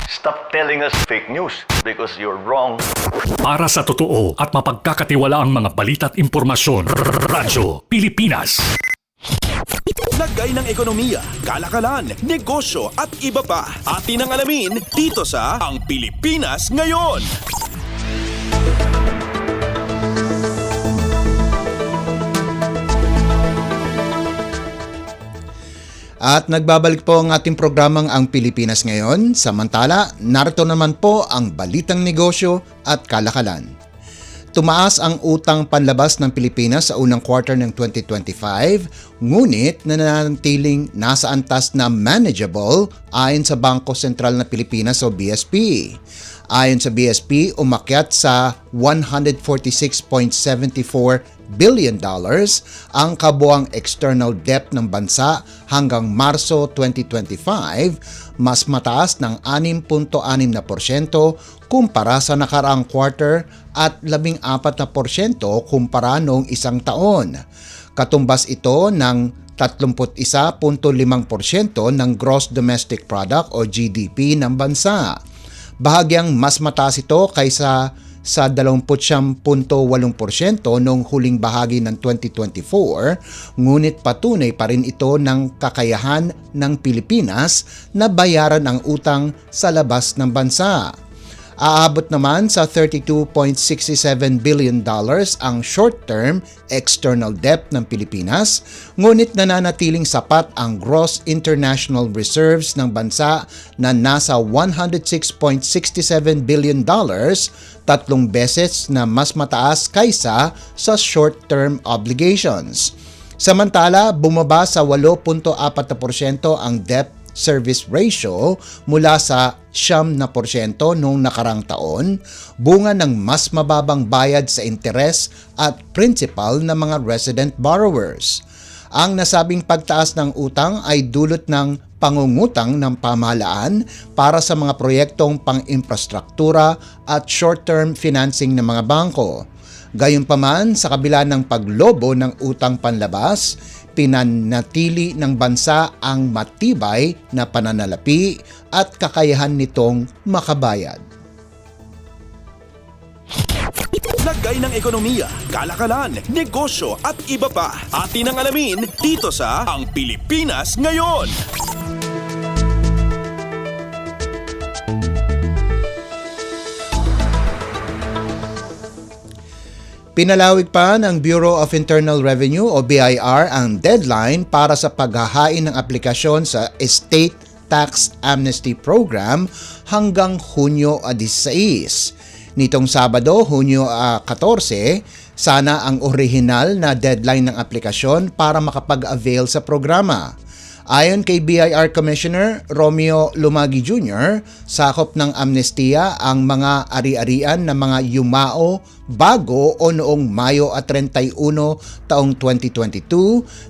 Stop telling us fake news because you're wrong. Para sa totoo at mapagkakatiwalaang mga balita at impormasyon, Radyo Pilipinas. Lagay ng ekonomiya, kalakalan, negosyo at iba pa. Atin ang alamin dito sa Ang Pilipinas Ngayon. At nagbabalik po ang ating programang Ang Pilipinas Ngayon. Samantala, narito naman po ang balitang negosyo at kalakalan. Tumaas ang utang panlabas ng Pilipinas sa unang quarter ng 2025, ngunit nananatiling nasa antas na manageable ayon sa Bangko Sentral ng Pilipinas o BSP. Ayon sa BSP, umakyat sa $146.74 billion ang kabuang external debt ng bansa hanggang Marso 2025, mas mataas ng 6.6% kumpara sa nakaraang quarter at 14% kumpara noong isang taon. Katumbas ito ng 31.5% ng Gross Domestic Product o GDP ng bansa. Bahagyang mas mataas ito kaysa sa 20.8% noong huling bahagi ng 2024, ngunit patunay pa rin ito ng kakayahan ng Pilipinas na bayaran ang utang sa labas ng bansa. Aabot naman sa $32.67 billion ang short-term external debt ng Pilipinas, ngunit nananatiling sapat ang gross international reserves ng bansa na nasa $106.67 billion, 3 beses na mas mataas kaysa sa short-term obligations. Samantala, bumaba sa 8.4% ang debt service ratio mula sa 9% noong nakarang taon, bunga ng mas mababang bayad sa interes at principal ng mga resident borrowers. Ang nasabing pagtaas ng utang ay dulot ng pangungutang ng pamahalaan para sa mga proyektong pang-infrastruktura at short-term financing ng mga bangko. Gayunpaman, sa kabila ng paglobo ng utang panlabas, pinanatili ng bansa ang matibay na pananalapi at kakayahan nitong makabayad. Lagay ng ekonomiya, kalakalan, negosyo at iba pa. Atin ang alamin dito sa Ang Pilipinas Ngayon. Pinalawig pa ng Bureau of Internal Revenue o BIR ang deadline para sa paghahain ng aplikasyon sa Estate Tax Amnesty Program hanggang Hunyo 16. Nitong Sabado, Hunyo 14, sana ang orihinal na deadline ng aplikasyon para makapag-avail sa programa. Ayon kay BIR Commissioner Romeo Lumagi Jr., sakop ng amnestiya ang mga ari-arian ng mga yumao bago o noong Mayo 31 taong 2022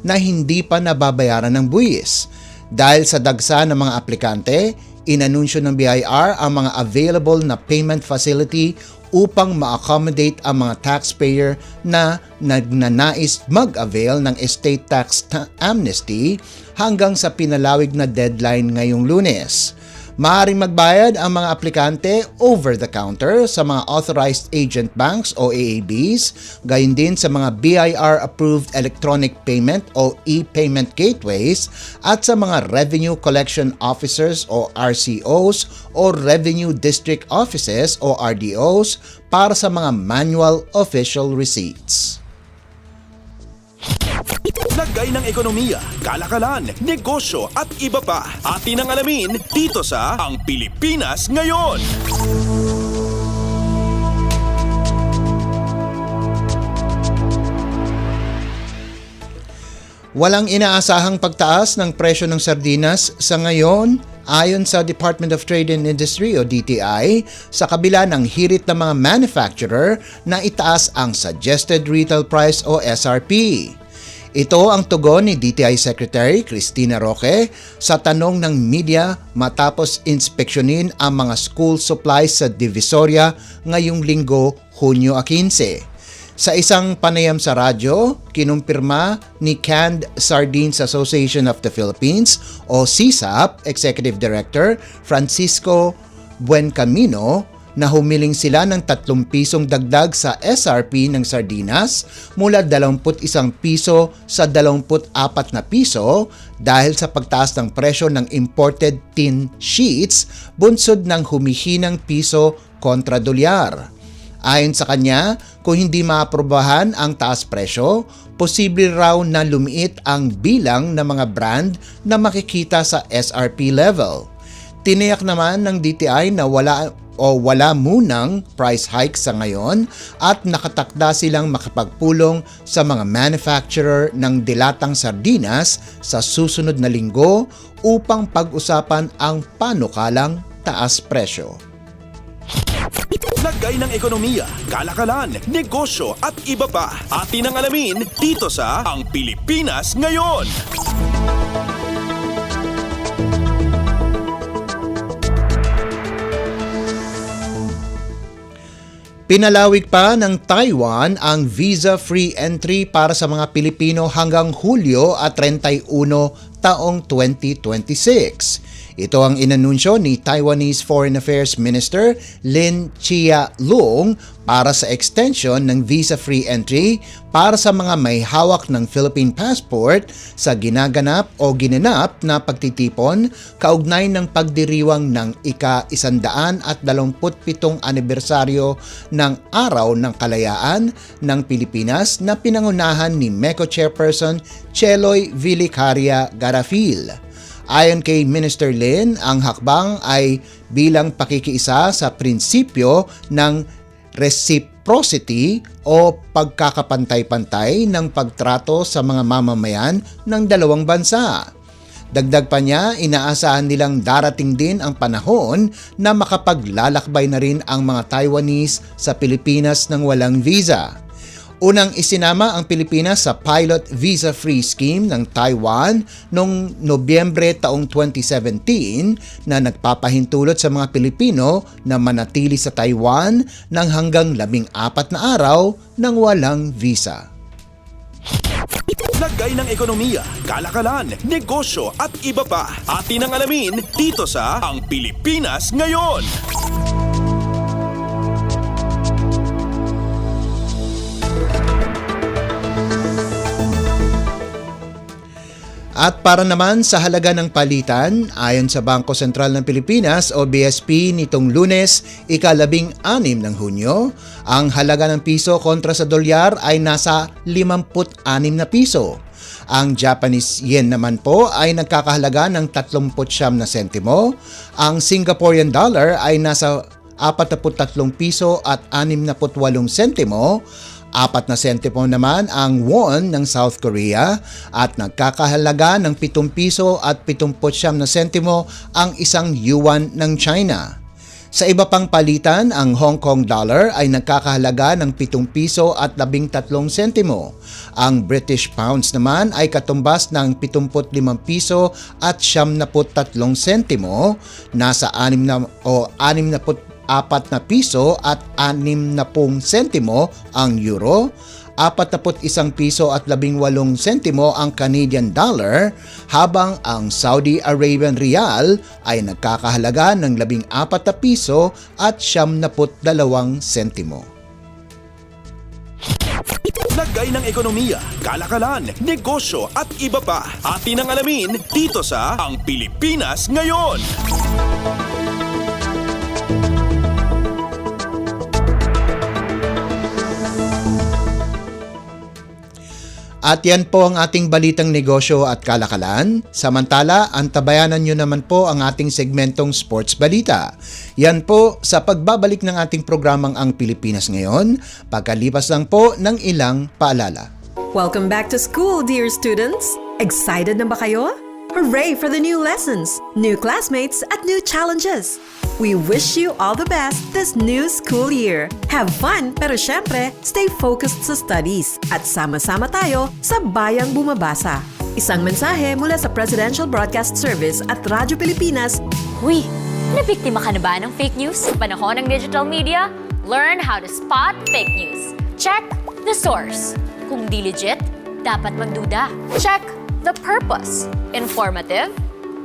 na hindi pa nababayaran ng buwis. Dahil sa dagsa ng mga aplikante, inanunsyo ng BIR ang mga available na payment facility upang ma-accommodate ang mga taxpayer na nagnanais mag-avail ng estate tax amnesty hanggang sa pinalawig na deadline ngayong Lunes. Maaaring magbayad ang mga aplikante over-the-counter sa mga authorized agent banks o AABs, gayon din sa mga BIR-approved electronic payment o e-payment gateways at sa mga revenue collection officers o RCOs o revenue district offices o RDOs para sa mga manual official receipts. Lagay ng ekonomiya, kalakalan, negosyo at iba pa. Atin ang alamin dito sa Ang Pilipinas Ngayon. Walang inaasahang pagtaas ng presyo ng sardinas sa ngayon ayon sa Department of Trade and Industry o DTI sa kabila ng hirit ng mga manufacturer na itaas ang suggested retail price o SRP. Ito ang tugon ni DTI Secretary Cristina Roque sa tanong ng media matapos inspeksyonin ang mga school supplies sa Divisoria ngayong Linggo, Hunyo 15. Sa isang panayam sa radyo, kinumpirma ni Canned Sardines Association of the Philippines o CSAP Executive Director Francisco Buencamino na humiling sila ng 3 pisong dagdag sa SRP ng sardinas mula 21 piso sa 24 na piso dahil sa pagtaas ng presyo ng imported tin sheets bunsod ng humihinang piso kontra dolyar. Ayon sa kanya, kung hindi maaprobahan ang taas presyo, posible raw na lumiit ang bilang ng mga brand na makikita sa SRP level. Tiniyak naman ng DTI na wala munang price hike sa ngayon at nakatakda silang makapagpulong sa mga manufacturer ng dilatang sardinas sa susunod na linggo upang pag-usapan ang panukalang taas presyo. Lagay ng ekonomiya, kalakalan, negosyo at iba pa. Atin ang alamin dito sa Ang Pilipinas Ngayon. Pinalawig pa ng Taiwan ang visa-free entry para sa mga Pilipino hanggang Hulyo 31 taong 2026. Ito ang inanunsyo ni Taiwanese Foreign Affairs Minister Lin Chia-lung para sa extension ng visa-free entry para sa mga may hawak ng Philippine passport sa ginanap na pagtitipon kaugnay ng pagdiriwang ng ika-127 anibersaryo ng Araw ng Kalayaan ng Pilipinas na pinangunahan ni MECO Chairperson Cheloy Vilicaria Garafil. Ayon kay Minister Lin, ang hakbang ay bilang pakikiisa sa prinsipyo ng reciprocity o pagkakapantay-pantay ng pagtrato sa mga mamamayan ng dalawang bansa. Dagdag pa niya, inaasahan nilang darating din ang panahon na makapaglalakbay na rin ang mga Taiwanese sa Pilipinas ng walang visa. Unang isinama ang Pilipinas sa Pilot Visa-Free Scheme ng Taiwan noong Nobyembre taong 2017 na nagpapahintulot sa mga Pilipino na manatili sa Taiwan ng hanggang 14 na araw nang walang visa. Lagay ng ekonomiya, kalakalan, negosyo at iba pa. Atin ang alamin dito sa Ang Pilipinas Ngayon. At para naman sa halaga ng palitan, ayon sa Bangko Sentral ng Pilipinas o BSP nitong Lunes, ika-16 ng Hunyo, ang halaga ng piso kontra sa dolyar ay nasa 56 na piso. Ang Japanese yen naman po ay nagkakahalaga ng 39 na sentimo. Ang Singaporean dollar ay nasa 43 piso at 68 sentimo. 4 na sentimo naman ang won ng South Korea at nagkakahalaga ng 7 piso at 79 na sentimo ang isang yuan ng China. Sa iba pang palitan, ang Hong Kong dollar ay nagkakahalaga ng 7 piso at 13 sentimo. Ang British pounds naman ay katumbas ng 75 piso at 73 sentimo. Nasa 64 na piso at 60 sentimo ang euro, 41 piso at 18 sentimo ang Canadian dollar, habang ang Saudi Arabian Rial ay nagkakahalaga ng 14 na piso at 72 sentimo. Lagay ng ekonomiya, kalakalan, negosyo at iba pa. Atin ang alamin dito sa Ang Pilipinas Ngayon. At yan po ang ating balitang negosyo at kalakalan. Samantala, antabayanan nyo naman po ang ating segmentong Sports Balita. Yan po sa pagbabalik ng ating programang Ang Pilipinas Ngayon, pagkalipas lang po ng ilang paalala. Welcome back to school, dear students! Excited na ba kayo? Hooray for the new lessons, new classmates, at new challenges! We wish you all the best this new school year. Have fun, pero syempre, stay focused sa studies at sama-sama tayo sa Bayang Bumabasa. Isang mensahe mula sa Presidential Broadcast Service at Radyo Pilipinas. Huy, nabiktima ka na ba ng fake news sa panahon ng digital media? Learn how to spot fake news. Check the source. Kung di legit, dapat magduda. Check the purpose. Informative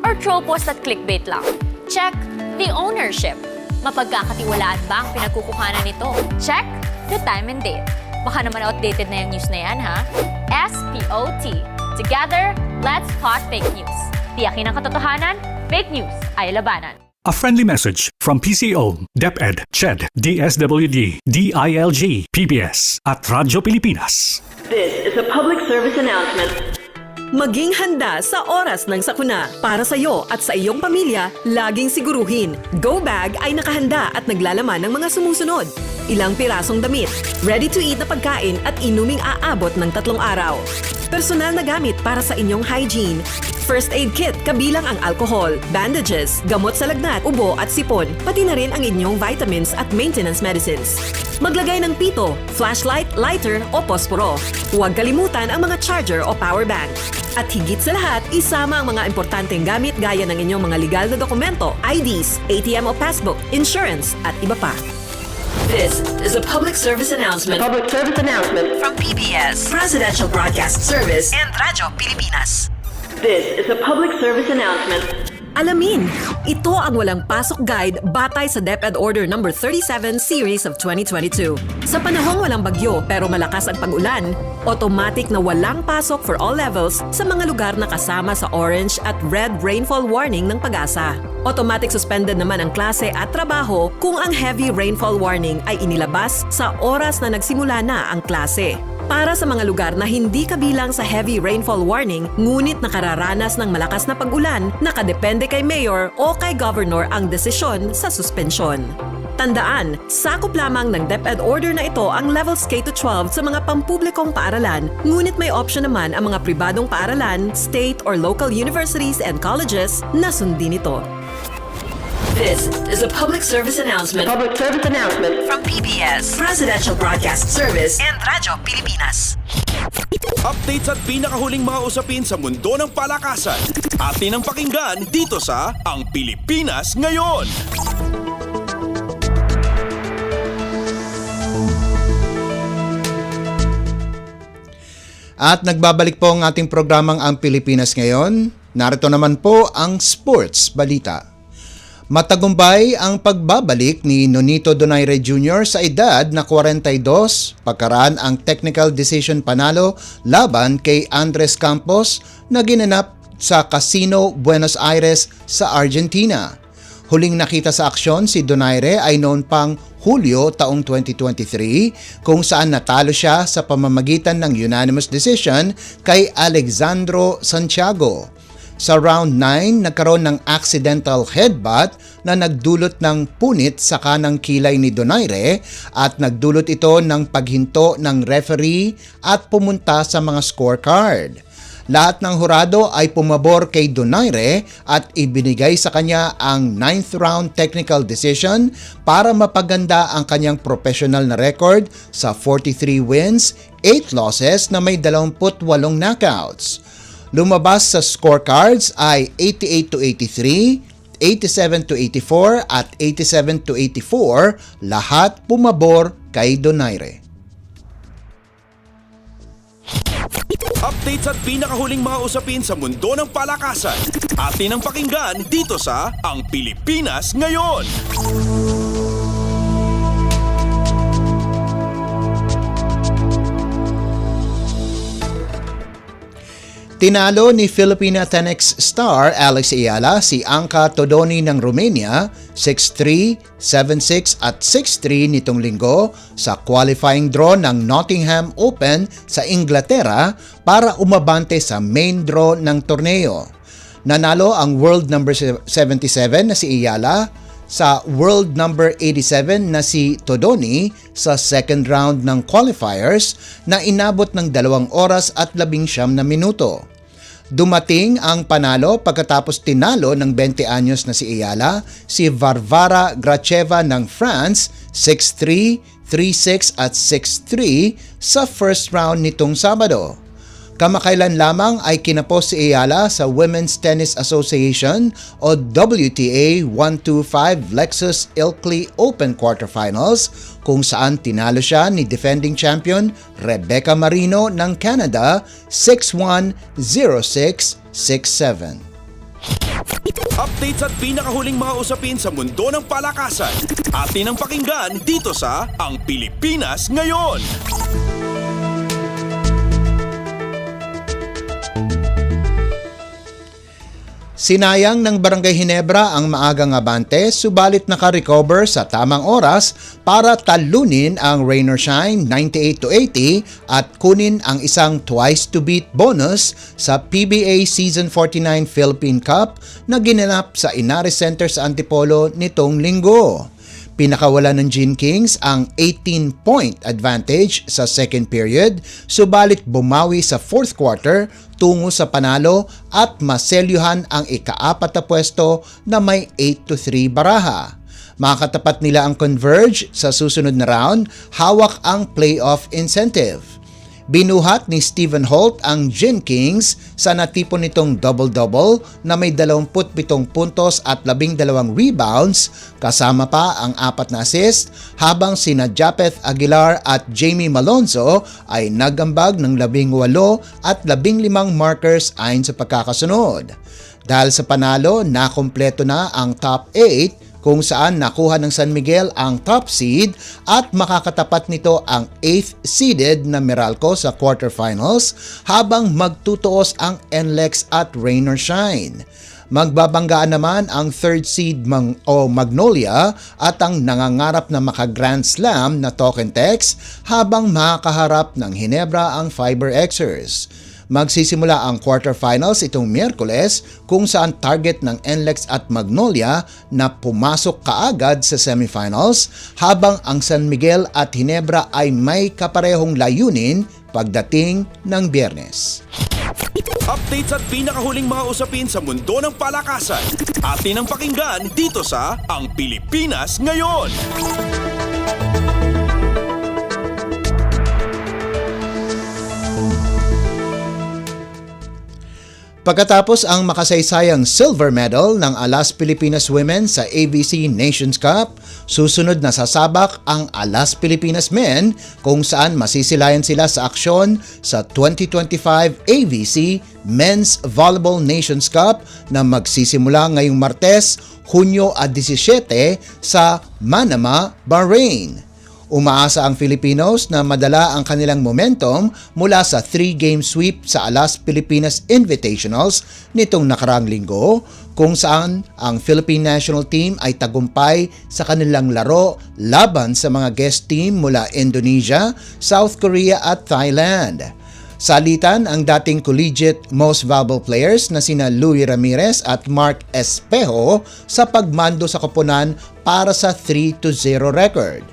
or troll post at clickbait lang. Check the ownership. Mapagkakatiwalaan ba ang pinagkukuhanan nito? Check the time and date. Baka naman outdated na yung news na yan, ha? SPOT. Together, let's spot fake news. Tiyakin ang katotohanan, fake news ay labanan. A friendly message from PCO, DepEd, CHED, DSWD, DILG, PBS, at Radyo Pilipinas. This is a public service announcement. Maging handa sa oras ng sakuna. Para sa iyo at sa iyong pamilya, laging siguruhin. Go Bag ay nakahanda at naglalaman ng mga sumusunod. Ilang pirasong damit, ready-to-eat na pagkain at inuming aabot ng 3 araw. Personal na gamit para sa inyong hygiene. First aid kit kabilang ang alcohol, bandages, gamot sa lagnat, ubo at sipon, pati na rin ang inyong vitamins at maintenance medicines. Maglagay ng pito, flashlight, lighter o posporo. Huwag kalimutan ang mga charger o power bank. At higit sa lahat, isama ang mga importanteng gamit gaya ng inyong mga legal na dokumento, IDs, ATM o passbook, insurance at iba pa. This is a public service announcement. From PBS, Presidential Broadcast Service and Radyo Pilipinas. This is a public service announcement. Alamin, ito ang walang pasok guide batay sa DepEd Order No. 37 Series of 2022. Sa panahong walang bagyo pero malakas ang pag-ulan, automatic na walang pasok for all levels sa mga lugar na kasama sa orange at red rainfall warning ng Pag-asa. Automatic suspended naman ang klase at trabaho kung ang heavy rainfall warning ay inilabas sa oras na nagsimula na ang klase. Para sa mga lugar na hindi kabilang sa heavy rainfall warning, ngunit nakararanas ng malakas na pag-ulan, nakadepende kay Mayor o kay Governor ang desisyon sa suspensyon. Tandaan, sakop lamang ng DepEd order na ito ang levels K-12 sa mga pampublikong paaralan, ngunit may option naman ang mga pribadong paaralan, state or local universities and colleges na sundin ito. This is a public service announcement. From PBS, Presidential Broadcast Service, and Radyo Pilipinas. Updates at pinakahuling mga usapin sa mundo ng palakasan. Atin ang pakinggan dito sa Ang Pilipinas Ngayon. At nagbabalik po ang ating programang Ang Pilipinas Ngayon. Narito naman po ang sports balita. Matagumpay ang pagbabalik ni Nonito Donaire Jr. sa edad na 42 pagkaraan ang technical decision panalo laban kay Andres Campos na ginanap sa Casino Buenos Aires sa Argentina. Huling nakita sa aksyon si Donaire ay noon pang Hulyo taong 2023 kung saan natalo siya sa pamamagitan ng unanimous decision kay Alexandro Santiago. Sa round 9, nagkaroon ng accidental headbutt na nagdulot ng punit sa kanang kilay ni Donaire at nagdulot ito ng paghinto ng referee at pumunta sa mga scorecard. Lahat ng hurado ay pumabor kay Donaire at ibinigay sa kanya ang 9th round technical decision para mapaganda ang kanyang professional na record sa 43 wins, 8 losses na may 28 knockouts. Lumabas sa scorecards ay 88-83, 87-84 at 87-84, lahat pumabor kay Donaire. Updates at pinakahuling mga usapin sa mundo ng palakasan. Atin ang pakinggan dito sa Ang Pilipinas Ngayon. Tinalo ni Philippine Athletics star Alex Ayala si Anca Todoni ng Romania 6-3, 7-6 at 6-3 nitong linggo sa qualifying draw ng Nottingham Open sa Inglaterra para umabante sa main draw ng torneo. Nanalo ang world number 77 na si Ayala sa world number 87 na si Todoni sa second round ng qualifiers na inabot ng 2 oras at 19 na minuto. Dumating ang panalo pagkatapos tinalo ng 20 anyos na si Ayala si Varvara Gracheva ng France 6-3, 3-6 at 6-3 sa first round nitong Sabado. Kamakailan lamang ay kinapos si Ayala sa Women's Tennis Association o WTA 125 Lexus Ilkley Open Quarterfinals kung saan tinalo siya ni defending champion Rebecca Marino ng Canada 6-1, 0-6, 6-7. Updates at pinakahuling mga usapin sa mundo ng palakasan. Atin ang pakinggan dito sa Ang Pilipinas Ngayon. Sinayang ng Barangay Ginebra ang maagang abante subalit naka-recover sa tamang oras para talunin ang Rain or Shine 98-80 at kunin ang isang twice-to-beat bonus sa PBA Season 49 Philippine Cup na ginanap sa Inares Center sa Antipolo nitong linggo. Pinakawala ng Gin Kings ang 18-point advantage sa second period, subalit bumawi sa fourth quarter tungo sa panalo at maselyuhan ang ika-4 na pwesto na may 8-3 baraha. Makatapat nila ang Converge sa susunod na round, hawak ang playoff incentive. Binuhat ni Stephen Holt ang Gin Kings sa natipon nitong double-double na may 27 puntos at 12 rebounds kasama pa ang 4 na assist, habang sina Japeth Aguilar at Jamie Malonzo ay nagambag ng 18 at 15 markers ayon sa pagkakasunod. Dahil sa panalo, nakumpleto na ang top 8 kung saan nakuha ng San Miguel ang top seed at makakatapat nito ang 8th seeded na Meralco sa quarterfinals, habang magtutuos ang NLEX at Rain or Shine. Magbabanggaan naman ang 3rd seed Magnolia at ang nangangarap na maka-Grand Slam na Token Tex, habang makakaharap ng Ginebra ang Fiber Xers. Magsisimula ang quarterfinals itong Miyerkules, kung saan target ng NLEX at Magnolia na pumasok kaagad sa semifinals, habang ang San Miguel at Ginebra ay may kaparehong layunin pagdating ng Biyernes. Updates at pinakahuling mga usapin sa mundo ng palakasan. Atin ang pakinggan dito sa Ang Pilipinas Ngayon. Pagkatapos ang makasaysayang silver medal ng Alas Pilipinas Women sa ABC Nations Cup, susunod na sasabak ang Alas Pilipinas Men, kung saan masisilayan sila sa aksyon sa 2025 ABC Men's Volleyball Nations Cup na magsisimula ngayong Martes, Hunyo 17 sa Manama, Bahrain. Umaasa ang Filipinos na madala ang kanilang momentum mula sa 3-game sweep sa Alas Pilipinas Invitationals nitong nakaraang linggo, kung saan ang Philippine National Team ay tagumpay sa kanilang laro laban sa mga guest team mula Indonesia, South Korea at Thailand. Salitan ang dating collegiate most valuable players na sina Louie Ramirez at Mark Espejo sa pagmando sa koponan para sa 3-0 record.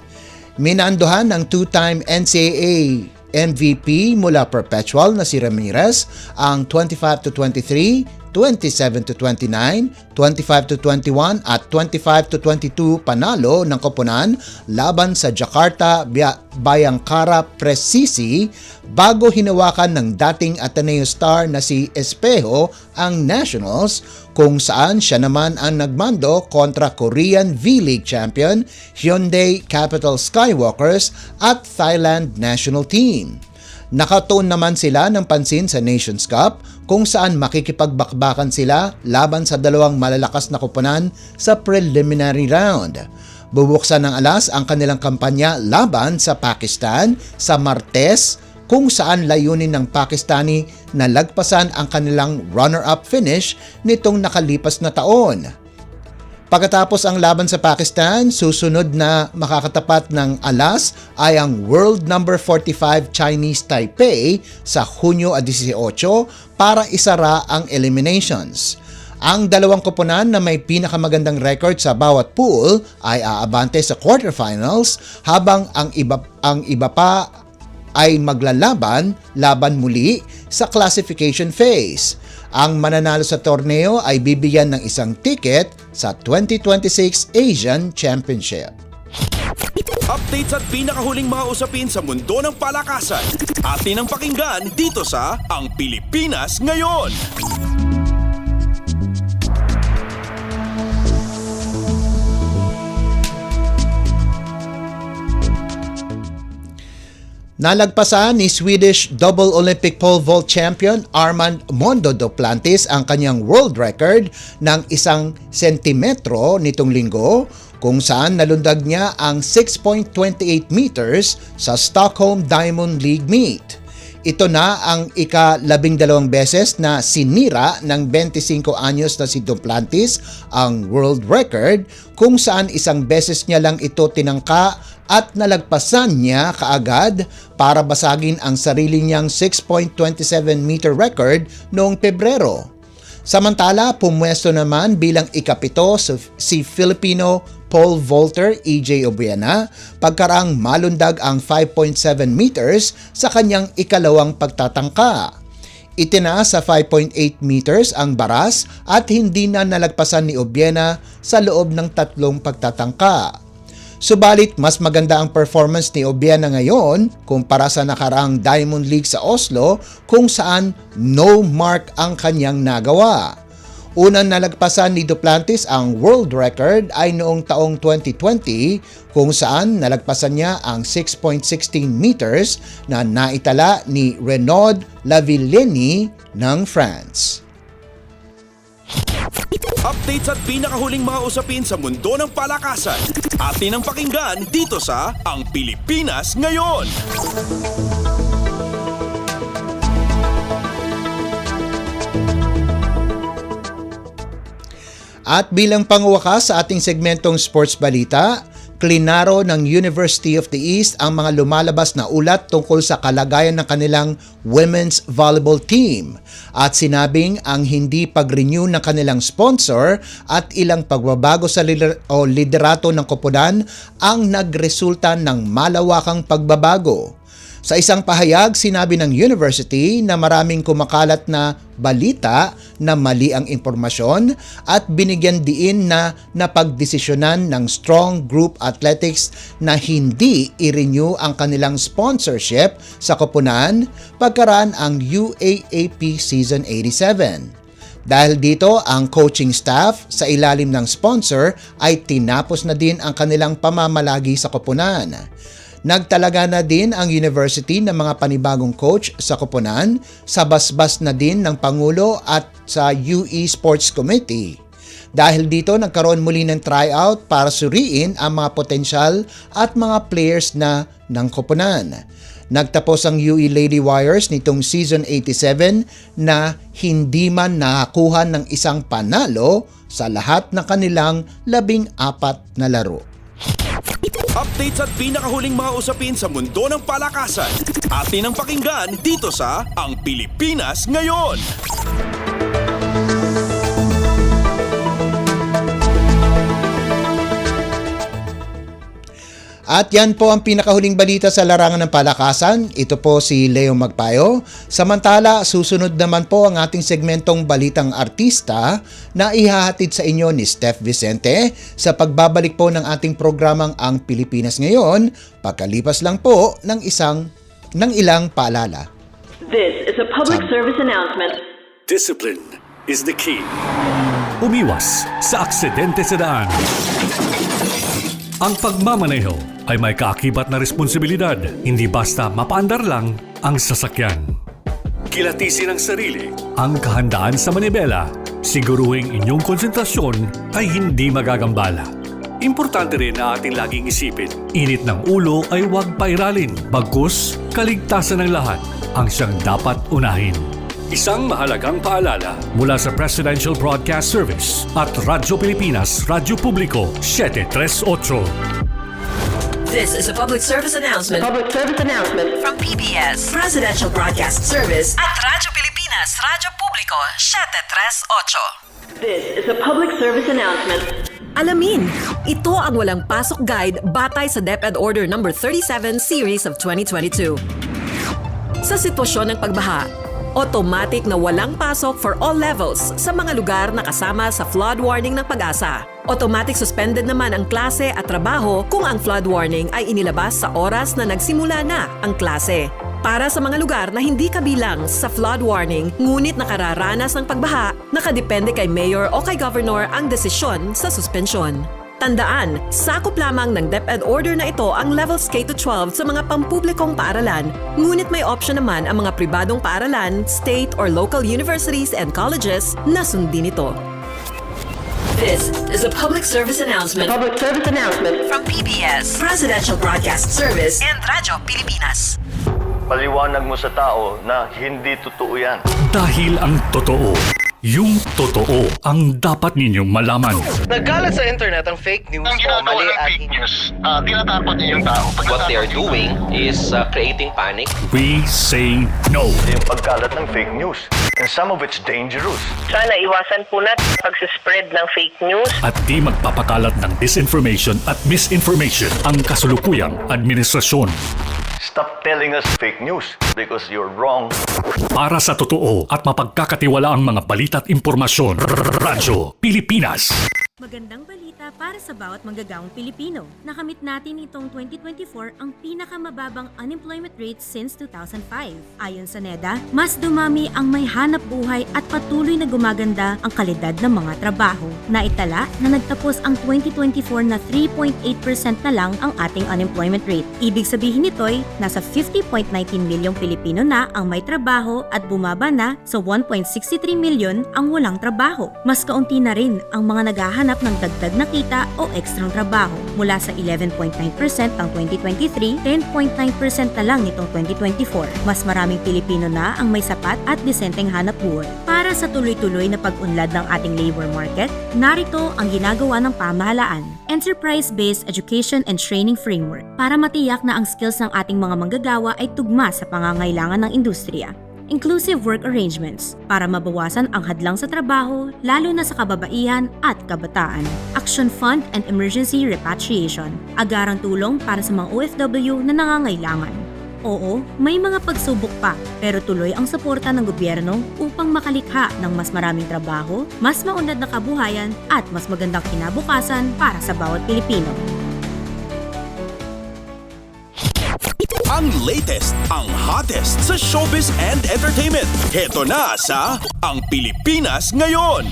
Minandohan ng 2-time NCAA MVP mula Perpetual na si Ramirez ang 25-23, 27-29, 25-21 at 25-22 panalo ng koponan laban sa Jakarta Bayangkara Presisi, bago hinawakan ng dating Ateneo star na si Espejo ang Nationals, kung saan siya naman ang nagmando kontra Korean V-League champion Hyundai Capital Skywalkers at Thailand national team. Nakatuon naman sila ng pansin sa Nations Cup, kung saan makikipagbakbakan sila laban sa dalawang malalakas na koponan sa preliminary round. Bubuksan ng Alas ang kanilang kampanya laban sa Pakistan sa Martes, kung saan layunin ng Pakistani na lagpasan ang kanilang runner-up finish nitong nakalipas na taon. Pagkatapos ang laban sa Pakistan, susunod na makakatapat ng Alas ay ang World number 45 Chinese Taipei sa Hunyo 18 para isara ang eliminations. Ang dalawang koponan na may pinakamagandang record sa bawat pool ay aabante sa quarterfinals, habang ang iba pa ay maglalaban muli sa classification phase. Ang mananalo sa torneo ay bibigyan ng isang ticket sa 2026 Asian Championship. Updates at pinakahuling mga usapin sa mundo ng palakasan. Atin ang pakinggan dito sa Ang Pilipinas Ngayon. Nalagpasan ni Swedish double Olympic pole vault champion Armand Mondo Duplantis ang kanyang world record ng 1 sentimetro nitong linggo, kung saan nalundag niya ang 6.28 meters sa Stockholm Diamond League meet. Ito na ang ika-12 beses na sinira ng 25 anyos na si Duplantis ang world record, kung saan isang beses niya lang ito tinangka at nalagpasan niya kaagad para basagin ang sarili niyang 6.27 meter record noong Pebrero. Samantala, pumwesto naman bilang ikapito si Filipino pole vaulter EJ Obiena pagkaraang malundag ang 5.7 meters sa kanyang ikalawang pagtatangka. Itinaas sa 5.8 meters ang baras at hindi na nalagpasan ni Obiena sa loob ng 3 pagtatangka. Subalit mas maganda ang performance ni Obiena ngayon kumpara sa nakaraang Diamond League sa Oslo kung saan no mark ang kanyang nagawa. Unang nalagpasan ni Duplantis ang world record ay noong taong 2020 kung saan nalagpasan niya ang 6.16 meters na naitala ni Renaud Lavillenie ng France. Updates at pinakahuling mga usapin sa mundo ng palakasan. Atin ang pakinggan dito sa Ang Pilipinas Ngayon. At bilang pangwakas sa ating segmentong sports balita, klinaro ng University of the East ang mga lumalabas na ulat tungkol sa kalagayan ng kanilang women's volleyball team at sinabing ang hindi pag-renew ng kanilang sponsor at ilang pagbabago sa liderato ng koponan ang nagresulta ng malawakang pagbabago. Sa isang pahayag, sinabi ng university na maraming kumakalat na balita na mali ang impormasyon at binigyan diin na napagdesisyonan ng Strong Group Athletics na hindi i-renew ang kanilang sponsorship sa koponan pagkaraan ang UAAP Season 87. Dahil dito, ang coaching staff sa ilalim ng sponsor ay tinapos na din ang kanilang pamamalagi sa koponan. Nagtalaga na din ang university ng mga panibagong coach sa koponan, sa basbas na din ng Pangulo at sa UE Sports Committee. Dahil dito, nagkaroon muli ng tryout para suriin ang mga potensyal at mga players na ng koponan. Nagtapos ang UE Lady Warriors nitong Season 87 na hindi man nakakuha ng isang panalo sa lahat ng kanilang 14 na laro. Updates at pinakahuling mga usapin sa mundo ng palakasan. Atin ang pakinggan dito sa Ang Pilipinas Ngayon. At yan po ang pinakahuling balita sa larangan ng palakasan. Ito po si Leo Magpayo. Samantala, susunod naman po ang ating segmentong Balitang Artista na ihahatid sa inyo ni Steph Vicente sa pagbabalik po ng ating programang Ang Pilipinas Ngayon, pagkalipas lang po ng ilang paalala. This is a public service announcement. Discipline is the key. Umiwas sa aksidente sa daan. Ang pagmamaneho ay may kaakibat na responsibilidad, hindi basta mapaandar lang ang sasakyan. Kilatisin ang sarili, ang kahandaan sa manibela, siguruhing inyong konsentrasyon ay hindi magagambala. Importante rin na ating laging isipin, init ng ulo ay huwag pairalin, bagkus kaligtasan ng lahat ang siyang dapat unahin. Isang mahalagang paalala mula sa Presidential Broadcast Service at Radyo Pilipinas, Radyo Publiko 738. This is a public service announcement. From PBS, Presidential Broadcast Service at Radyo Pilipinas, Radyo Publiko 738. This is a public service announcement. Alamin, ito ang walang pasok guide batay sa DepEd Order No. 37 Series of 2022. Sa sitwasyon ng pagbaha, automatic na walang pasok for all levels sa mga lugar na kasama sa flood warning ng Pag-asa. Automatic suspended naman ang klase at trabaho kung ang flood warning ay inilabas sa oras na nagsimula na ang klase. Para sa mga lugar na hindi kabilang sa flood warning ngunit nakararanas ng pagbaha, nakadepende kay Mayor o kay Governor ang desisyon sa suspensyon. Tandaan, sakop lamang ng DepEd order na ito ang levels K-12 sa mga pampublikong paaralan, ngunit may option naman ang mga pribadong paaralan, state or local universities and colleges na sundin ito. This is a public service announcement. From PBS, Presidential Broadcast Service and Radyo Pilipinas. Paliwanag mo sa tao na hindi totoo yan. Dahil ang totoo, yung totoo ang dapat ninyong malaman. Nagkalat sa internet ang fake news o mali at fake news. Tinatapon niyo yung tao. What they are doing is creating panic. We say no. Yung pagkalat ng fake news. And some of it's dangerous. Sana iwasan po natin pag-spread ng fake news. At di magpapakalat ng disinformation at misinformation ang kasulukuyang administrasyon. Stop telling us fake news because you're wrong. Para sa totoo at mapagkakatiwalaang mga balita at impormasyon, Radyo Pilipinas. Magandang balita balita para sa bawat manggagawang Pilipino. Nakamit natin itong 2024 ang pinakamababang unemployment rate since 2005. Ayon sa NEDA, mas dumami ang may hanap buhay at patuloy na gumaganda ang kalidad ng mga trabaho. Naitala na nagtapos ang 2024 na 3.8% na lang ang ating unemployment rate. Ibig sabihin nito'y nasa 50.19 milyong Pilipino na ang may trabaho at bumaba na sa 1.63 milyon ang walang trabaho. Mas kaunti na rin ang mga naghahanap ng dagdag na kita o ekstrang trabaho. Mula sa 11.9% ng 2023, 10.9% na lang nitong 2024. Mas maraming Pilipino na ang may sapat at disenteng hanap buhay. Para sa tuloy-tuloy na pag-unlad ng ating labor market, narito ang ginagawa ng pamahalaan. Enterprise-based Education and Training Framework para matiyak na ang skills ng ating mga manggagawa ay tugma sa pangangailangan ng industriya. Inclusive work arrangements para mabawasan ang hadlang sa trabaho, lalo na sa kababaihan at kabataan. Action Fund and Emergency Repatriation, agarang tulong para sa mga OFW na nangangailangan. Oo, may mga pagsubok pa, pero tuloy ang suporta ng gobyerno upang makalikha ng mas maraming trabaho, mas maunlad na kabuhayan at mas magandang kinabukasan para sa bawat Pilipino. Ang latest, ang hottest sa showbiz and entertainment. Heto na sa Ang Pilipinas Ngayon.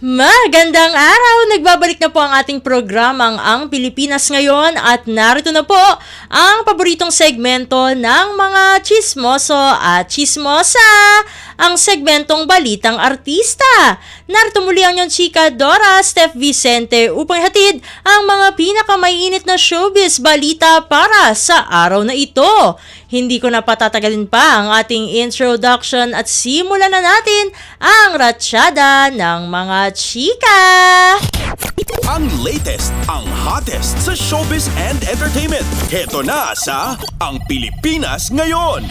Magandang araw! Nagbabalik na po ang ating programang Ang Pilipinas Ngayon at narito na po ang paboritong segmento ng mga chismoso at chismosa, ang segmentong Balitang Artista. Narito muli ang inyong chika Dora Steph Vicente upang ihatid ang mga pinakamainit na showbiz balita para sa araw na ito. Hindi ko na patatagalin pa ang ating introduction at simulan na natin ang ratsyada ng mga chika! Ang latest, ang hottest sa showbiz and entertainment. Heto na sa Ang Pilipinas Ngayon.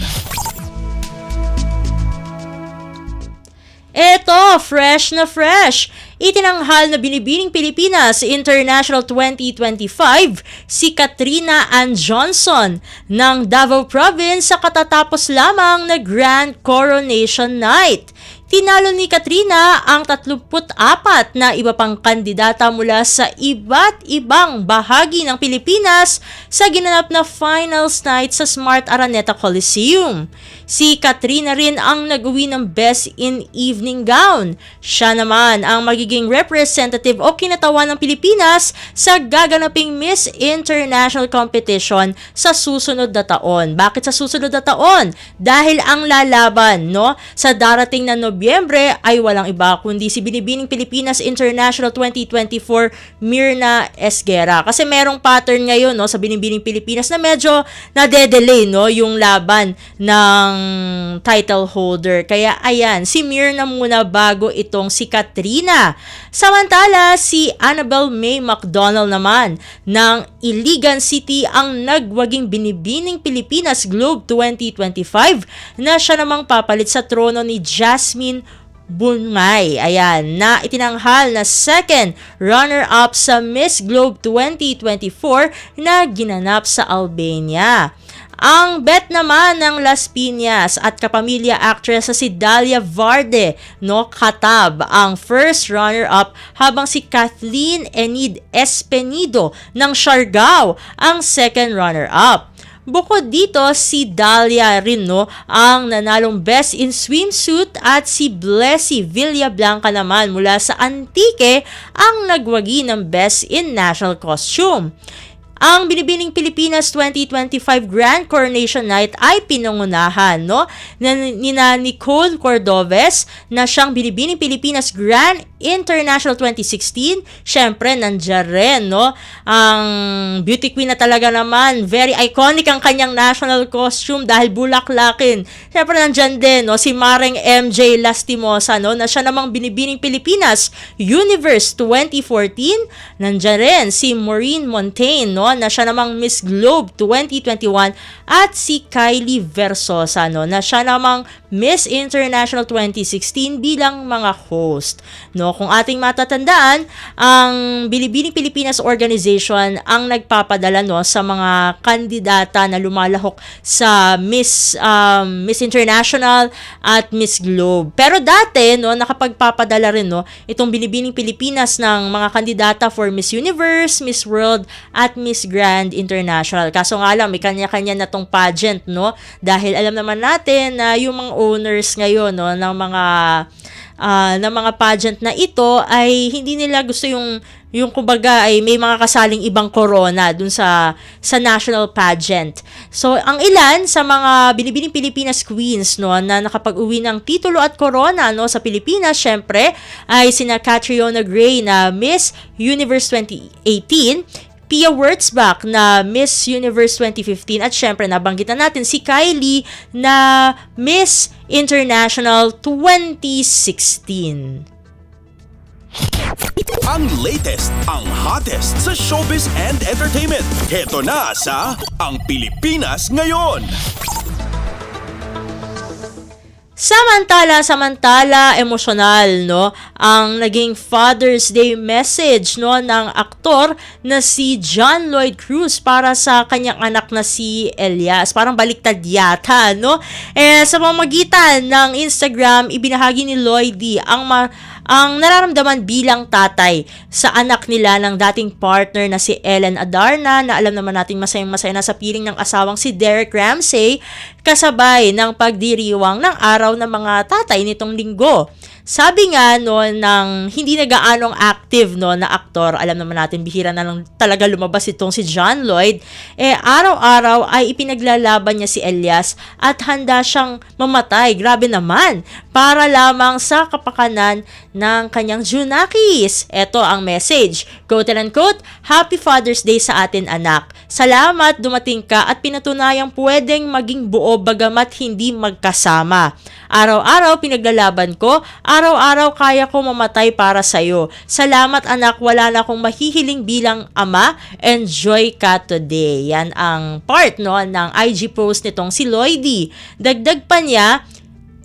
Eto, fresh na fresh! Itinanghal na Binibining Pilipinas International 2025 si Katrina Ann Johnson ng Davao Province sa katatapos lamang na Grand Coronation Night. Tinalo ni Katrina ang 34 na iba pang kandidata mula sa iba't ibang bahagi ng Pilipinas sa ginanap na finals night sa Smart Araneta Coliseum. Si Katrina rin ang nag-uwi ng Best in Evening Gown. Siya naman ang magiging representative o kinatawan ng Pilipinas sa gaganaping Miss International Competition sa susunod na taon. Bakit sa susunod na taon? Dahil ang lalaban sa darating na Nobyembre ay walang iba kundi si Binibining Pilipinas International 2024 Mirna Esguera. Kasi merong pattern ngayon sa Binibining Pilipinas na medyo nade-delay yung laban ng title holder. Kaya ayan, si Mirna muna bago itong si Katrina. Samantala, si Annabelle May McDonald naman ng Iligan City ang nagwaging Binibining Pilipinas Globe 2025 na siya namang papalit sa trono ni Jasmine Bungay. Ayan, na itinanghal na second runner-up sa Miss Globe 2024 na ginanap sa Albania. Ang bet naman ng Las Piñas at kapamilya actress sa si Dalia Varde katab ang first runner-up habang si Kathleen Enid Espenido ng Siargao ang second runner-up. Bukod dito, si Dalia rin ang nanalong Best in Swimsuit at si Blessy Villablanca naman mula sa Antique ang nagwagi ng Best in National Costume. Ang Binibining Pilipinas 2025 Grand Coronation Night ay pinangunahan ni Nicole Cordoves na siyang Binibining Pilipinas Grand International 2016. Syempre, nandiyan rin ang beauty queen na talaga naman. Very iconic ang kanyang national costume dahil bulaklakin. Syempre, nandiyan din si Mareng MJ Lastimosa na siya namang Binibining Pilipinas Universe 2014. Nandiyan rin si Maureen Montaigne na siya namang Miss Globe 2021 at si Kylie Versosa na siya namang Miss International 2016 bilang mga host. no? Kung ating matatandaan, ang Bilibining Pilipinas Organization ang nagpapadala, no, sa mga kandidata na lumalahok sa Miss International at Miss Globe. Pero dati, no, nakapagpapadala rin, no, itong Bilibining Pilipinas ng mga kandidata for Miss Universe, Miss World at Miss Grand International. Kaso nga lang, may kanya-kanya na tong pageant, no? Dahil alam naman natin na yung mga owners ngayon, no, ng mga pageant na ito ay hindi nila gusto yung kumbaga ay may mga kasaling ibang corona dun sa national pageant. So, ang ilan sa mga Binibining Pilipinas Queens, no, na nakapag-uwi ng titulo at corona, no, sa Pilipinas, syempre, ay sina Catriona Gray na Miss Universe 2018, Pia Wurtzbach na Miss Universe 2015, at syempre, nabanggitan natin si Kylie na Miss International 2016. Ang latest, ang hottest sa showbiz and entertainment. Heto na sa Ang Pilipinas Ngayon. Samantala, emosyonal, no, ang naging Father's Day message, no, ng aktor na si John Lloyd Cruz para sa kanyang anak na si Elias. Parang baliktad yata, no? Sa pamamagitan ng Instagram, ibinahagi ni Lloydie ang nararamdaman bilang tatay sa anak nila ng dating partner na si Ellen Adarna, na alam naman natin masayang-masaya na sa piling ng asawang si Derek Ramsey, kasabay ng pagdiriwang ng araw ng mga tatay nitong linggo. Sabi nga, no, ng hindi na gaanong active, no, na aktor, alam naman natin bihira na lang talaga lumabas itong si John Lloyd, araw-araw ay ipinaglalaban niya si Elias at handa siyang mamatay, grabe naman, para lamang sa kapakanan ng kanyang Junakis. Ito ang message, quote and unquote, "Happy Father's Day sa atin, anak. Salamat dumating ka at pinatunayang pwedeng maging buo bagamat hindi magkasama. Araw-araw pinaglalaban ko, araw-araw kaya ko mamatay para sa'yo. Salamat anak, wala na akong mahihiling bilang ama. Enjoy ka today." Yan ang part, no, ng IG post nitong si Lloydie. Dagdag pa niya,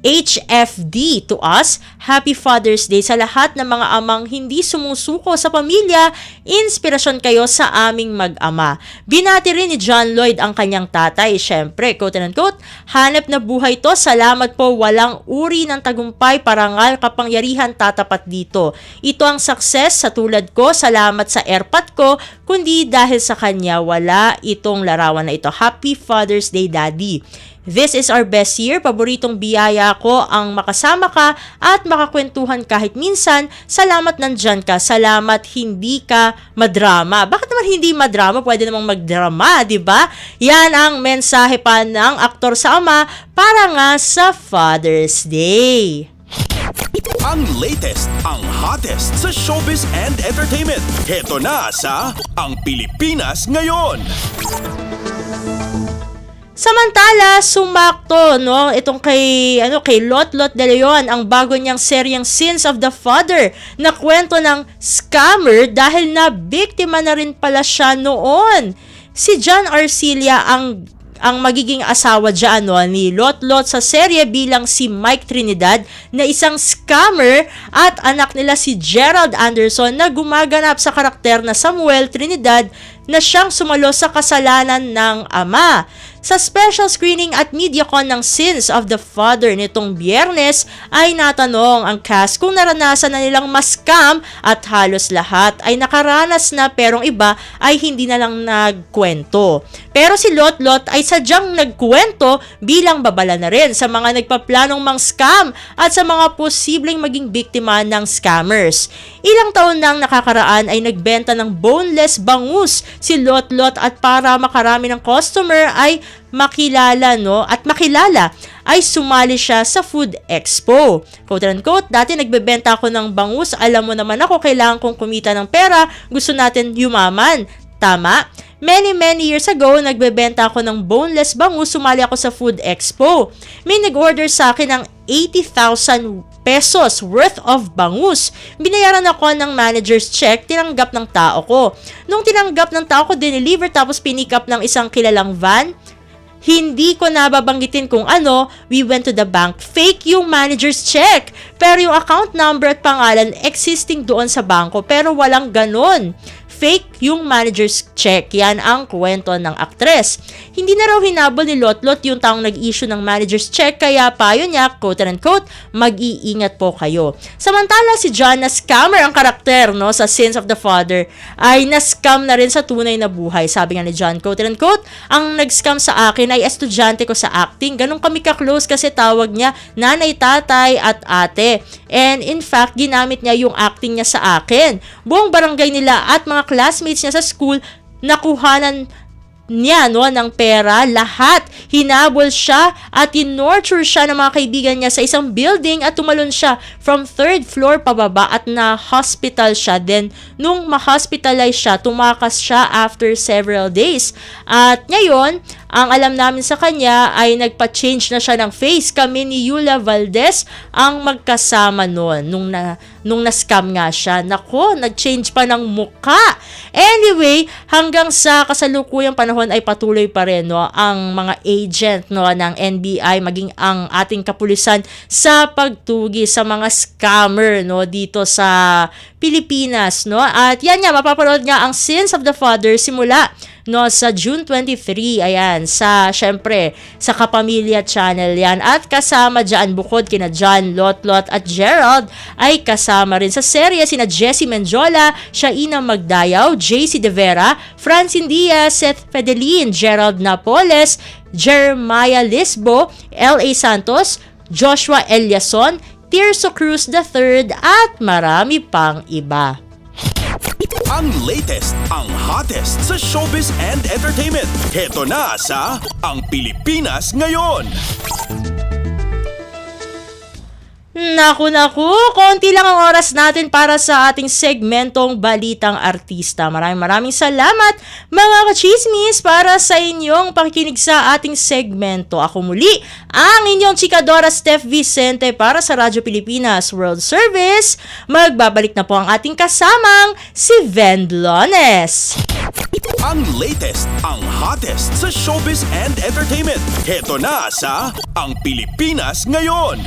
HFD to us, Happy Father's Day sa lahat ng mga amang hindi sumusuko sa pamilya, inspirasyon kayo sa aming mag-ama. Binati rin ni John Lloyd ang kanyang tatay, syempre, quote and unquote, "Hanap na buhay to, salamat po, walang uri ng tagumpay, parangal, kapangyarihan tatapat dito. Ito ang success sa tulad ko, salamat sa airpat ko, kundi dahil sa kanya, wala itong larawan na ito. Happy Father's Day, Daddy. This is our best year. Paboritong biyaya ko ang makasama ka at makakwentuhan kahit minsan. Salamat nandyan ka. Salamat hindi ka madrama." Bakit naman hindi madrama? Pwede namang magdrama, di ba? Yan ang mensahe pa ng aktor sa ama para nga sa Father's Day. Ang latest, ang hottest sa showbiz and entertainment. Heto na sa Ang Pilipinas Ngayon. Samantala, sumakto, no, itong kay Lot De Leon ang bago niyang seryeng Sins of the Father na kwento ng scammer dahil na biktima na rin pala siya noon. Si John Arcilla ang magiging asawa dyan, no, ni Lot sa serye bilang si Mike Trinidad na isang scammer, at anak nila si Gerald Anderson na gumaganap sa karakter na Samuel Trinidad na siyang sumalo sa kasalanan ng ama. Sa special screening at MediaCon ng Sins of the Father nitong Biyernes ay natanong ang cast kung naranasan na nilang ma-scam, at halos lahat ay nakaranas na, perong iba ay hindi na lang nagkwento. Pero si Lot ay sadyang nagkwento bilang babala na rin sa mga nagpaplanong mang-scam at sa mga posibleng maging biktima ng scammers. Ilang taon nang nakakaraan ay nagbenta ng boneless bangus si Lot, at para makarami ng customer ay makilala ay sumali siya sa Food Expo. Quote unquote, "Dati nagbebenta ako ng bangus, alam mo naman ako, kailangan kong kumita ng pera, gusto natin yumaman. Tama? Many years ago, nagbebenta ako ng boneless bangus, sumali ako sa Food Expo. May nag-order sa akin ng 80,000 pesos worth of bangus. Binayaran ako ng manager's check, tinanggap ng tao ko. Nung tinanggap ng tao ko, dineliver tapos pinick up ng isang kilalang van, hindi ko nababanggitin kung ano, we went to the bank. Fake yung manager's check. Pero yung account number at pangalan existing doon sa bangko, pero walang ganun. Fake yung manager's check. Yan ang kwento ng aktres. Hindi na raw hinabol ni Lotlot yung taong nag-issue ng manager's check, kaya payo niya, quote-unquote, mag-iingat po kayo. Samantala, si John na scammer ang karakter, no, sa Sins of the Father, ay na-scam na rin sa tunay na buhay. Sabi nga ni John, quote-unquote, ang nag-scam sa akin ay estudyante ko sa acting. Ganun kami ka-close kasi tawag niya nanay, tatay, at ate. And in fact, ginamit niya yung acting niya sa akin. Buong barangay nila at mga classmates niya sa school, nakuhanan niya, no, ng pera, lahat. Hinabol siya at inorture siya ng mga kaibigan niya sa isang building at tumalon siya from 3rd floor pababa at na-hospital siya. Then, nung ma-hospitalize siya, tumakas siya after several days. At ngayon, ang alam namin sa kanya ay nagpa-change na siya ng face. Kami ni Yula Valdez ang magkasama noon nung na-scam nga siya. Nako, nag-change pa ng mukha. Anyway, hanggang sa kasalukuyang panahon ay patuloy pa rin, no, ang mga agent, no, ng NBI maging ang ating kapulisan sa pagtugi sa mga scammer, no, dito sa Pilipinas, no. At yan nga, mapapanood nga ang Sins of the Father simula, no, sa June 23, ayan, syempre, sa Kapamilya Channel yan. At kasama dyan, bukod kina John, Lotlot at Gerald, ay kasama rin sa serye sina Jessie Menjola, Shaina Magdayaw, JC De Vera, Francine Diaz, Seth Fedelin, Gerald Napoles, Jeremiah Lisbo, L.A. Santos, Joshua Eliason, Tirso Cruz III, at marami pang iba. Ang latest, ang hottest sa showbiz and entertainment. Heto na sa Ang Pilipinas Ngayon. Naku, konti lang ang oras natin para sa ating segmentong Balitang Artista. Maraming salamat mga kachismis para sa inyong pakikinig sa ating segmento. Ako muli, ang inyong chikadora Steph Vicente para sa Radyo Pilipinas World Service. Magbabalik na po ang ating kasamang si Ven Blones. Ang latest, ang hottest sa showbiz and entertainment. Heto na sa Ang Pilipinas Ngayon.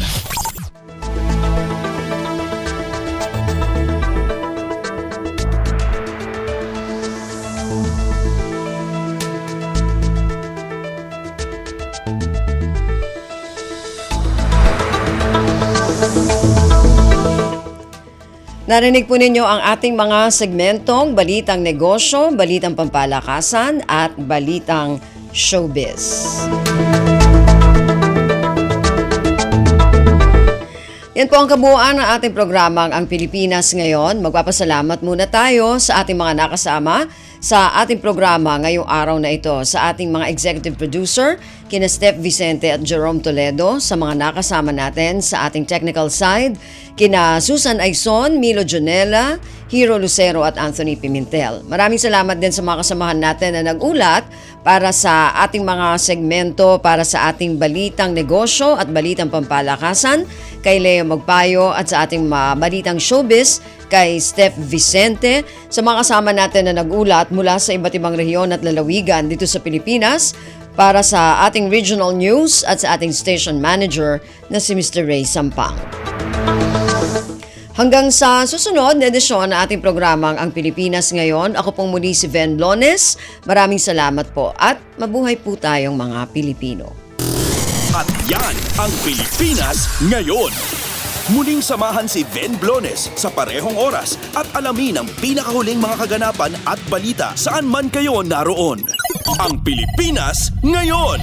Narinig po ninyo ang ating mga segmentong Balitang Negosyo, Balitang Pampalakasan at Balitang Showbiz. Yan po ang kabuuan ng ating programang Ang Pilipinas Ngayon. Magpapasalamat muna tayo sa ating mga nakasama sa ating programa ngayong araw na ito. Sa ating mga executive producer, kina Steph Vicente at Jerome Toledo, sa mga nakasama natin sa ating technical side, kina Susan Aizon, Milo Jonella, Hero Lucero at Anthony Pimentel. Maraming salamat din sa mga kasamahan natin na nag-ulat para sa ating mga segmento, para sa ating Balitang Negosyo at Balitang Pampalakasan, kay Leo Magpayo at sa ating Balitang Showbiz, kay Steph Vicente, sa mga kasama natin na nag-ulat mula sa iba't ibang rehiyon at lalawigan dito sa Pilipinas, para sa ating regional news at sa ating station manager na si Mr. Ray Sampang. Hanggang sa susunod na edisyon na ating programang Ang Pilipinas Ngayon, ako pong muli si Ven Blones. Maraming salamat po at mabuhay po tayong mga Pilipino. At yan ang Pilipinas Ngayon. Muling samahan si Ven Blones sa parehong oras at alamin ang pinakahuling mga kaganapan at balita saan man kayo naroon. Ang Pilipinas Ngayon.